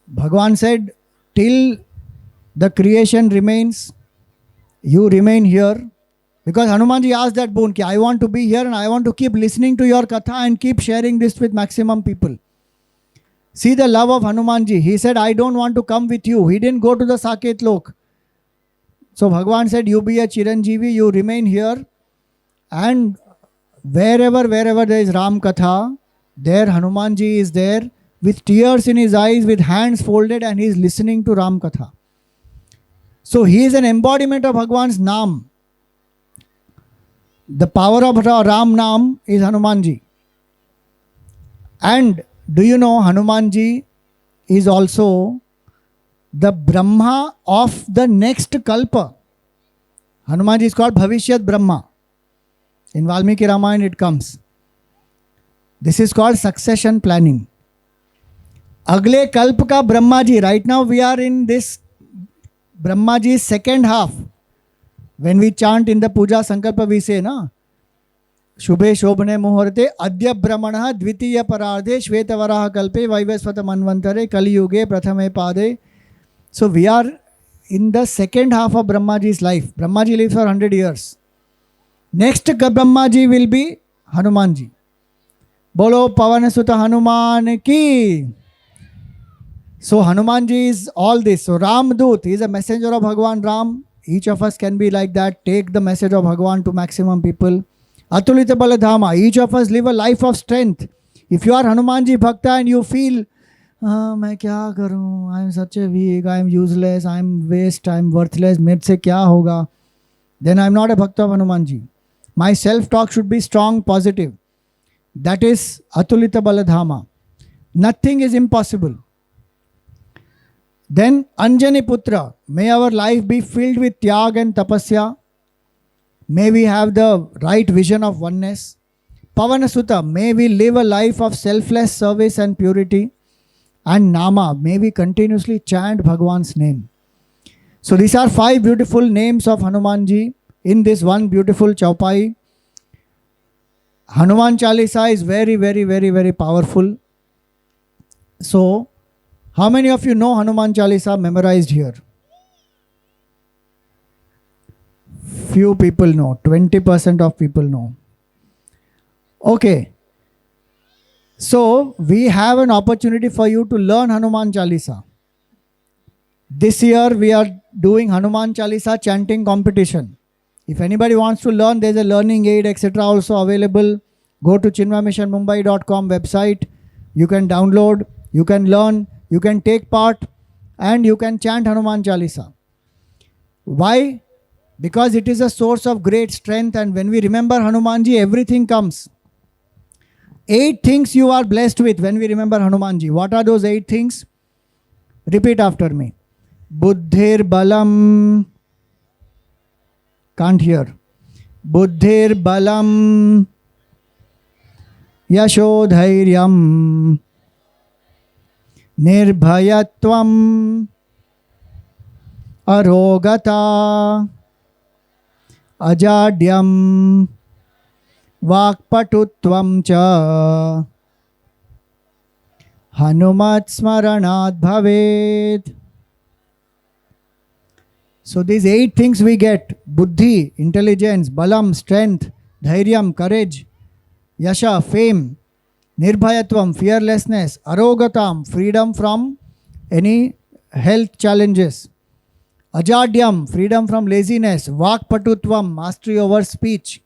Bhagwan said, till the creation remains, you remain here. Because Hanumanji asked that boon, I want to be here and I want to keep listening to your katha and keep sharing this with maximum people. See the love of Hanumanji. He said, I don't want to come with you. He didn't go to the Saket Lok. So Bhagwan said, you be a Chiranjeevi, you remain here, and wherever there is Ram Katha, there Hanumanji is there with tears in his eyes, with hands folded, and he is listening to Ram Katha. So he is an embodiment of Bhagwan's Naam. The power of Ram Naam is Hanumanji. And do you know Hanumanji is also the Brahma of the next Kalpa? Hanumanji is called Bhavishyat Brahma. In Valmiki Ramayana it comes. This is called succession planning. Agle Kalp ka Brahma ji. Right now we are in this Brahma ji's second half. When we chant in the Puja Sankalpa, we say, na, Shubhe Shobhane Muhurte Adya Brahmana Dvitiya Parardhe Shvetavaraha Kalpe Vaivasvata Manvantare Kali Yuge Prathame Pade. So we are in the second half of Brahmaji's life. Brahmaji lives for 100 years. Next Brahmaji will be Hanumanji. Bolo Pavanasuta Hanuman ki. So Hanumanji is all this. So Ram Dut, he is a messenger of Bhagwan Ram. Each of us can be like that. Take the message of Bhagwan to maximum people. Atulita Baladhama. Each of us live a life of strength. If you are Hanumanji Bhakta and you feel, मैं क्या करूं? I am such a weak, I am useless, I am waste, I am worthless, मेरे से क्या होगा? Then I am not a Bhakta of Hanumanji. My self-talk should be strong, positive. That is Atulita Baladhama. Nothing is impossible. Then Anjani Putra, may our life be filled with tyag and tapasya. May we have the right vision of oneness. Pavanasuta, may we live a life of selfless service and purity. And Nama, may we continuously chant Bhagwan's name. So these are 5 beautiful names of Hanumanji in this one beautiful chaupai. Hanuman Chalisa is very, very, very, very powerful. So, how many of you know Hanuman Chalisa memorized here? Few people know. 20% of people know. Okay. So, we have an opportunity for you to learn Hanuman Chalisa. This year, we are doing Hanuman Chalisa chanting competition. If anybody wants to learn, there is a learning aid, etc. also available. Go to chinmayamissionmumbai.com website. You can download, you can learn, you can take part, and you can chant Hanuman Chalisa. Why? Because it is a source of great strength, and when we remember Hanumanji, everything comes. 8 things you are blessed with when we remember Hanumanji. What are those 8 things? Repeat after me. Buddhir balam. Can't hear. Buddhir balam. Yashodhairyam. Nirbhayatvam. Arogata. Ajadyam. Vakpatutvam cha. Hanumat smaranat bhaved. So these 8 things we get: buddhi, intelligence; balam, strength; dhairyam, courage; yasha, fame; nirbhayatvam, fearlessness; arogatam, freedom from any health challenges; ajadyam, freedom from laziness; vakpatutvam, mastery over speech.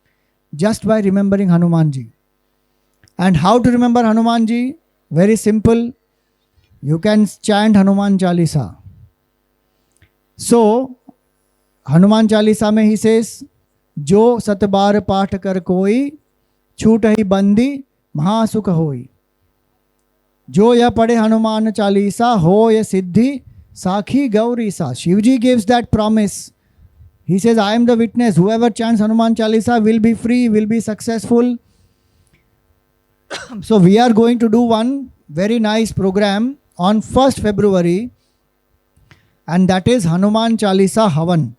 Just by remembering Hanumanji. And how to remember Hanumanji? Very simple. You can chant Hanuman Chalisa. So, Hanuman Chalisa mein he says, Jo satbar paath kar koi, छूट ही बंदी महासुख होई. जो यह पढ़े हनुमान चालीसा हो ये सिद्धि साखी गौरी सा. Shivji gives that promise. He says, I am the witness. Whoever chants Hanuman Chalisa will be free, will be successful. So we are going to do one very nice program on 1st February, and that is Hanuman Chalisa Havan,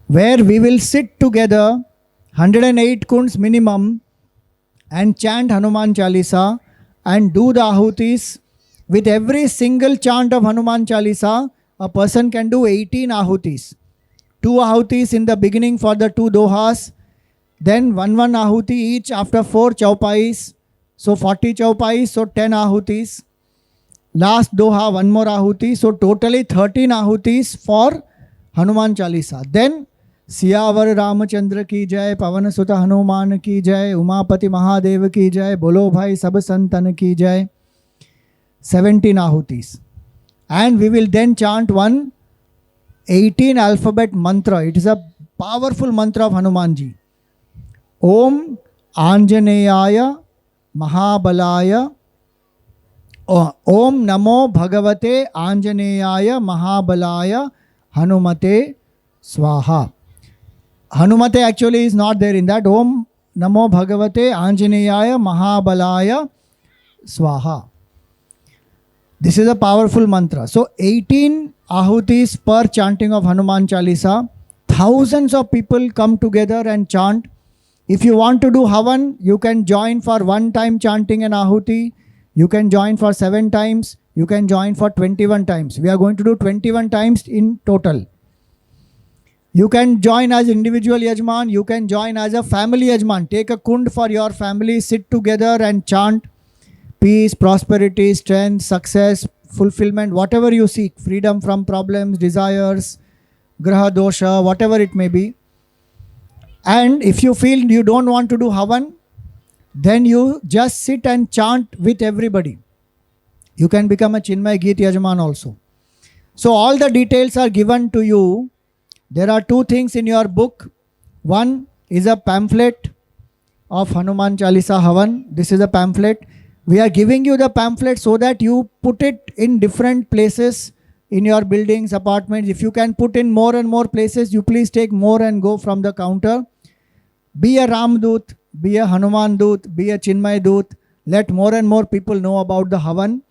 where we will sit together 108 kunds minimum and chant Hanuman Chalisa and do the ahutis. With every single chant of Hanuman Chalisa, a person can do 18 ahutis. 2 ahutis in the beginning for the 2 dohas, then 1 ahuti each after 4 chaupais. So 40 chaupais, so 10 ahutis. last doha, one more ahuti. So totally 13 ahutis for Hanuman Chalisa. Then Siyavar Ramchandra की जय, पवन सुत हनुमान की जय, उमापति महादेव की जय, बोलो भाई सब संतन की जय. 17 ahutis. And we will then chant one 18 alphabet mantra. It is a powerful mantra of Hanumanji. Om Anjaneyaya Mahabalaya. Om Namo Bhagavate Anjaneyaya Mahabalaya Hanumate Swaha. Hanumate actually is not there in that. Om Namo Bhagavate Anjaneyaya Mahabalaya Swaha. This is a powerful mantra. So 18 ahutis per chanting of Hanuman Chalisa. Thousands of people come together and chant. If you want to do Havan, you can join for one time chanting an ahuti. You can join for 7 times. You can join for 21 times. We are going to do 21 times in total. You can join as individual yajman. You can join as a family yajman. Take a kund for your family. Sit together and chant peace, prosperity, strength, success, fulfillment, whatever you seek. Freedom from problems, desires, graha dosha, whatever it may be. And if you feel you don't want to do Havan, then you just sit and chant with everybody. You can become a Chinmaya Geet Yajman also. So all the details are given to you. There are 2 things in your book. One is a pamphlet of Hanuman Chalisa Havan. This is a pamphlet. We are giving you the pamphlet so that you put it in different places in your buildings, apartments. If you can put in more and more places, you please take more and go from the counter. Be a Ram Doot, be a Hanuman Doot, be a Chinmay Doot. Let more and more people know about the Havan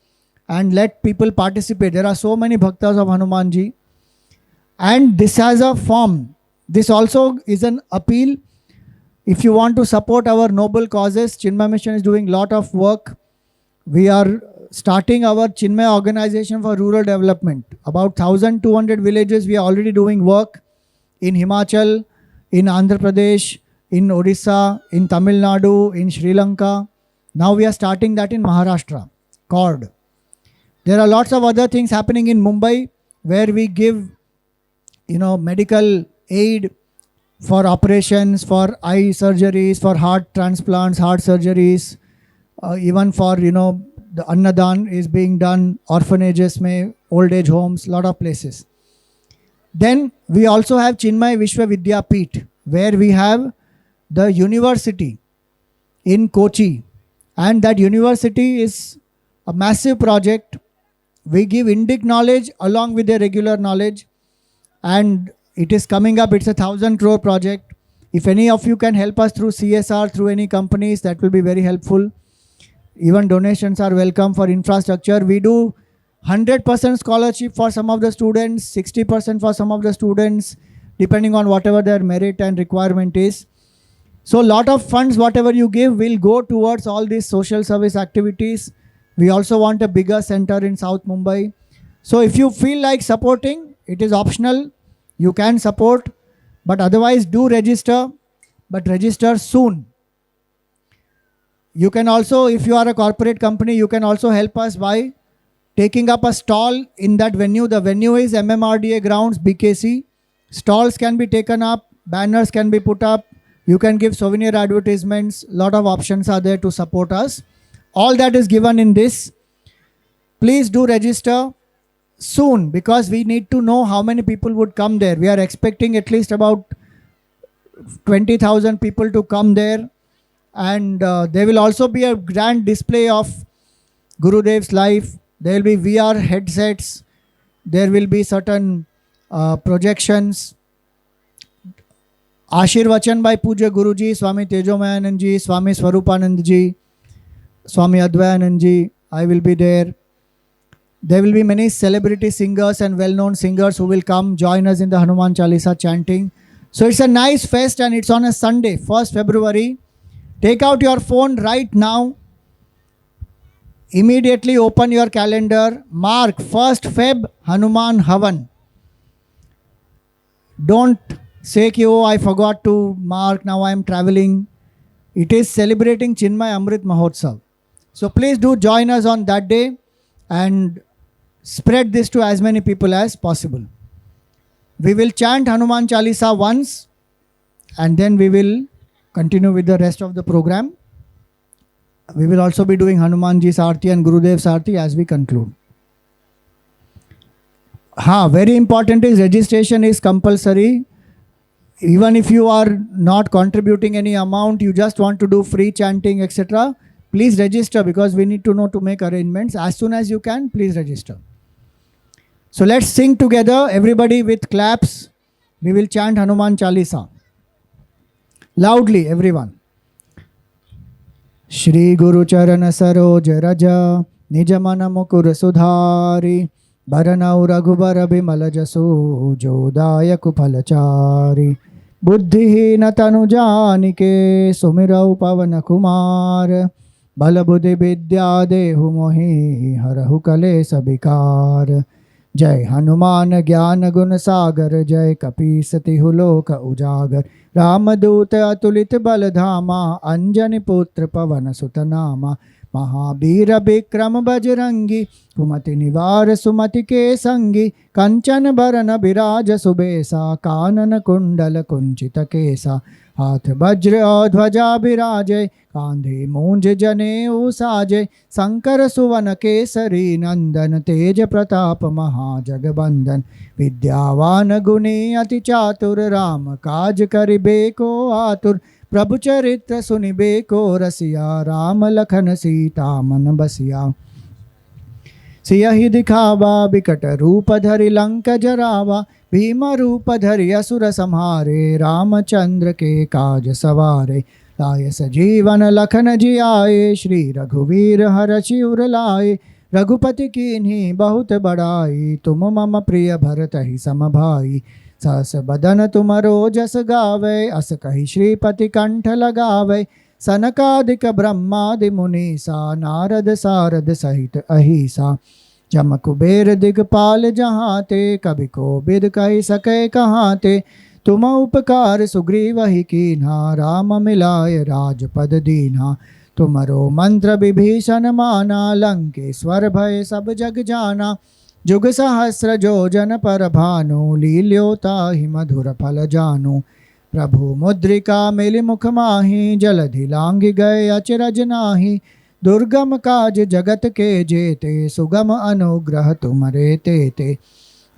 and let people participate. There are so many bhaktas of Hanumanji. And this has a form. This also is an appeal. If you want to support our noble causes, Chinmaya Mission is doing a lot of work. We are starting our Chinmaya organization for rural development. About 1,200 villages we are already doing work in Himachal, in Andhra Pradesh, in Odisha, in Tamil Nadu, in Sri Lanka. Now we are starting that in Maharashtra, Cord. There are lots of other things happening in Mumbai where we give, medical aid for operations, for eye surgeries, for heart transplants, heart surgeries, even for, the Annadan is being done, orphanages, old age homes, lot of places. Then we also have Chinmay Vishwa Vidyapeeth, where we have the university in Kochi. And that university is a massive project. We give Indic knowledge along with the regular knowledge. And it is coming up. It's a 1,000 crore project. If any of you can help us through CSR, through any companies, that will be very helpful. Even donations are welcome for infrastructure. We do 100% scholarship for some of the students, 60% for some of the students, depending on whatever their merit and requirement is. So a lot of funds, whatever you give, will go towards all these social service activities. We also want a bigger center in South Mumbai. So if you feel like supporting, it is optional. You can support, but otherwise do register, but register soon. You can also, if you are a corporate company, you can also help us by taking up a stall in that venue. The venue is MMRDA grounds, BKC. Stalls can be taken up, banners can be put up. You can give souvenir advertisements. A lot of options are there to support us. All that is given in this. Please do register soon because we need to know how many people would come there. We are expecting at least about 20,000 people to come there. And there will also be a grand display of Gurudev's life. There will be VR headsets. There will be certain projections. Ashirvachan by Puja Guruji, Swami Tejomayanandji, Swami Swarupanandji, Swami Advayanandji. I will be there. There will be many celebrity singers and well-known singers who will come join us in the Hanuman Chalisa chanting. So it's a nice fest and it's on a Sunday, 1st February. Take out your phone right now. Immediately open your calendar. Mark 1st Feb Hanuman Havan. Don't say, oh, I forgot to mark, now I am traveling. It is celebrating Chinmay Amrit Mahotsav. So please do join us on that day. and spread this to as many people as possible. We will chant Hanuman Chalisa once and then we will continue with the rest of the program. We will also be doing Hanumanji's Aarti and Gurudev's Aarti as we conclude. Very important is registration is compulsory. Even if you are not contributing any amount, you just want to do free chanting, etc., please register, because we need to know to make arrangements. As soon as you can, please register. So let's sing together, everybody with claps. We will chant Hanuman Chalisa. Loudly, everyone. Shri Guru Charana Saroj Raja Nijamana Mukur Sudhari Bharanau Raghubara Bimala Jasu Jodaya Kupalachari Buddhihina Tanu Janike Sumirau Pavana Kumar Balabudhi Vidya Dehu Mohi Harahu Kale Sabikar Jai Hanuman Gyan Gun Sagar Jai Kapis Loka Ujagar रामदूत अतुलित बलधामा अंजनी पुत्र पवन सुत नामा महावीर विक्रम बजरंगी कुमति निवार सुमति के संगी कंचन बरन बिराज सुबेसा कानन कुंडल कुंचित केसा हाथ वज्र और ध्वजा बिराजे कांधे मूंज जनेऊ साजे शंकर सुवन केसरी नंदन तेज प्रताप महाजगबंदन विद्यावान गुणी अति चातुर राम काज करिबे को आतुर प्रभु चरित्र सुनिबे को रसिया राम लखन सीता मन बसिया सियहि दिखावा बिकट रूप धरि लंक जरावा भीम रूप धरि असुर संहारे रामचंद्र के काज सवारे लाय सजीवन लखन जियाए श्री रघुवीर हरषि उर लाए रघुपति कीन्ही बहुत बड़ाई तुम मम प्रिय भरत ही सम भाई सहस बदन तुमरो जस गावे अस कहि श्रीपति कंठ लगावे सनकादिक ब्रह्मादि मुनीसा नारद सारद सहित अहिसा जम कुबेर दिगपाल जहाँ ते कभी को बिद कही सके कहाँ ते तुम उपकार सुग्रीव ही कीन्हा राम मिलाय राजपद दीन्हा तुमरो मंत्र विभीषण माना लंकेश्वर भय सब जग जाना जुग सहस्र जो जन पर भानु लील्योता ही मधुर फल जानु प्रभु मुद्रिका मिलि मुख माही जलधि लांग गए अचरज नाही दुर्गम काज जगत के जेते सुगम अनुग्रह तुमरे तेते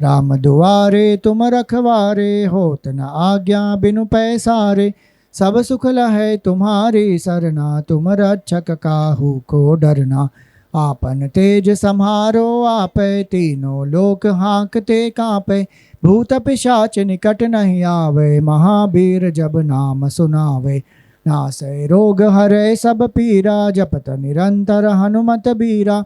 राम दुआरे तुम रखवारे होत न आज्ञा बिनु पैसारे सब सुख लहै तुम्हारी सरना तुम रक्षक काहू को डरना आपन तेज सम्हारो आपै तीनों लोक हाँकते कांपै भूत पिशाच निकट नहीं आवे महावीर जब नाम सुनावे नासै रोग हरै सब पीरा जपत निरंतर हनुमत बीरा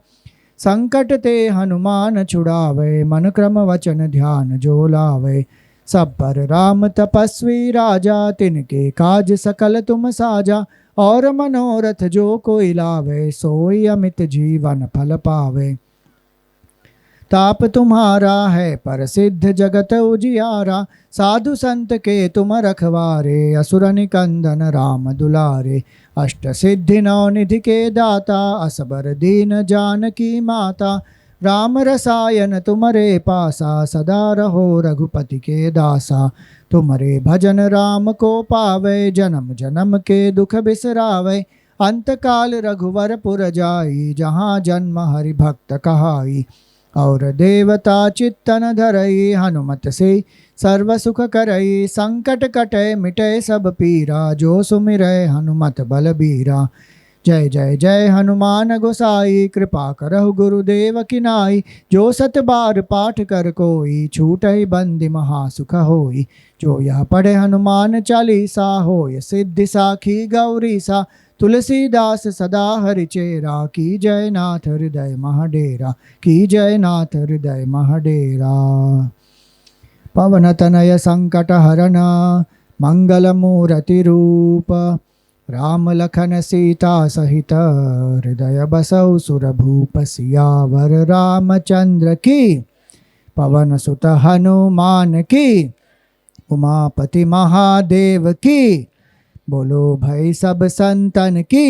संकट ते हनुमान छुड़ावे मन क्रम वचन ध्यान जो लावे सब पर राम तपस्वी राजा तिनके काज सकल तुम साजा और मनोरथ जो कोई लावे सोई अमित जीवन फल पावे ताप तुम्हारा है पर सिद्ध जगत उजियारा साधु संत के तुम रखवारे असुर निकंदन राम दुलारे अष्ट सिद्धि नौ निधि के दाता असबर दीन जानकी माता राम रसायन तुमरे पासा सदा रहो रघुपति के दासा तुमरे भजन राम को पावे जन्म जन्म के दुख बिसरावे अंत काल रघुवर पुर जाई जहाँ जन्म हरि भक्त कहाई और देवता चित्तन धरई हनुमत से सर्व सुख करई संकट कटे मिटे सब पीरा जो सुमिरै हनुमत बलबीरा जय जय जय हनुमान गोसाई कृपा करहु गुरुदेव की नाई जो सत बार पाठ कर कोई छूटहि बंदी महासुख होई जो यह पढ़े हनुमान चालीसा होय सिद्धि साखी गौरी सा तुलसीदास सदा हरिचेरा की जय नाथ हृदय महाडेरा की जय नाथ हृदय महाडेरा पवन तनय संकट हरण मंगल मूर्ति रूप राम लखन सीता सहित हृदय बसौ सुरभूप सियावर रामचंद्र की पवन सुत हनुमान की उमापति महादेव की बोलो भाई सब संतन की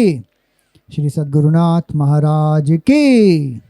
श्री सद्गुरुनाथ महाराज की।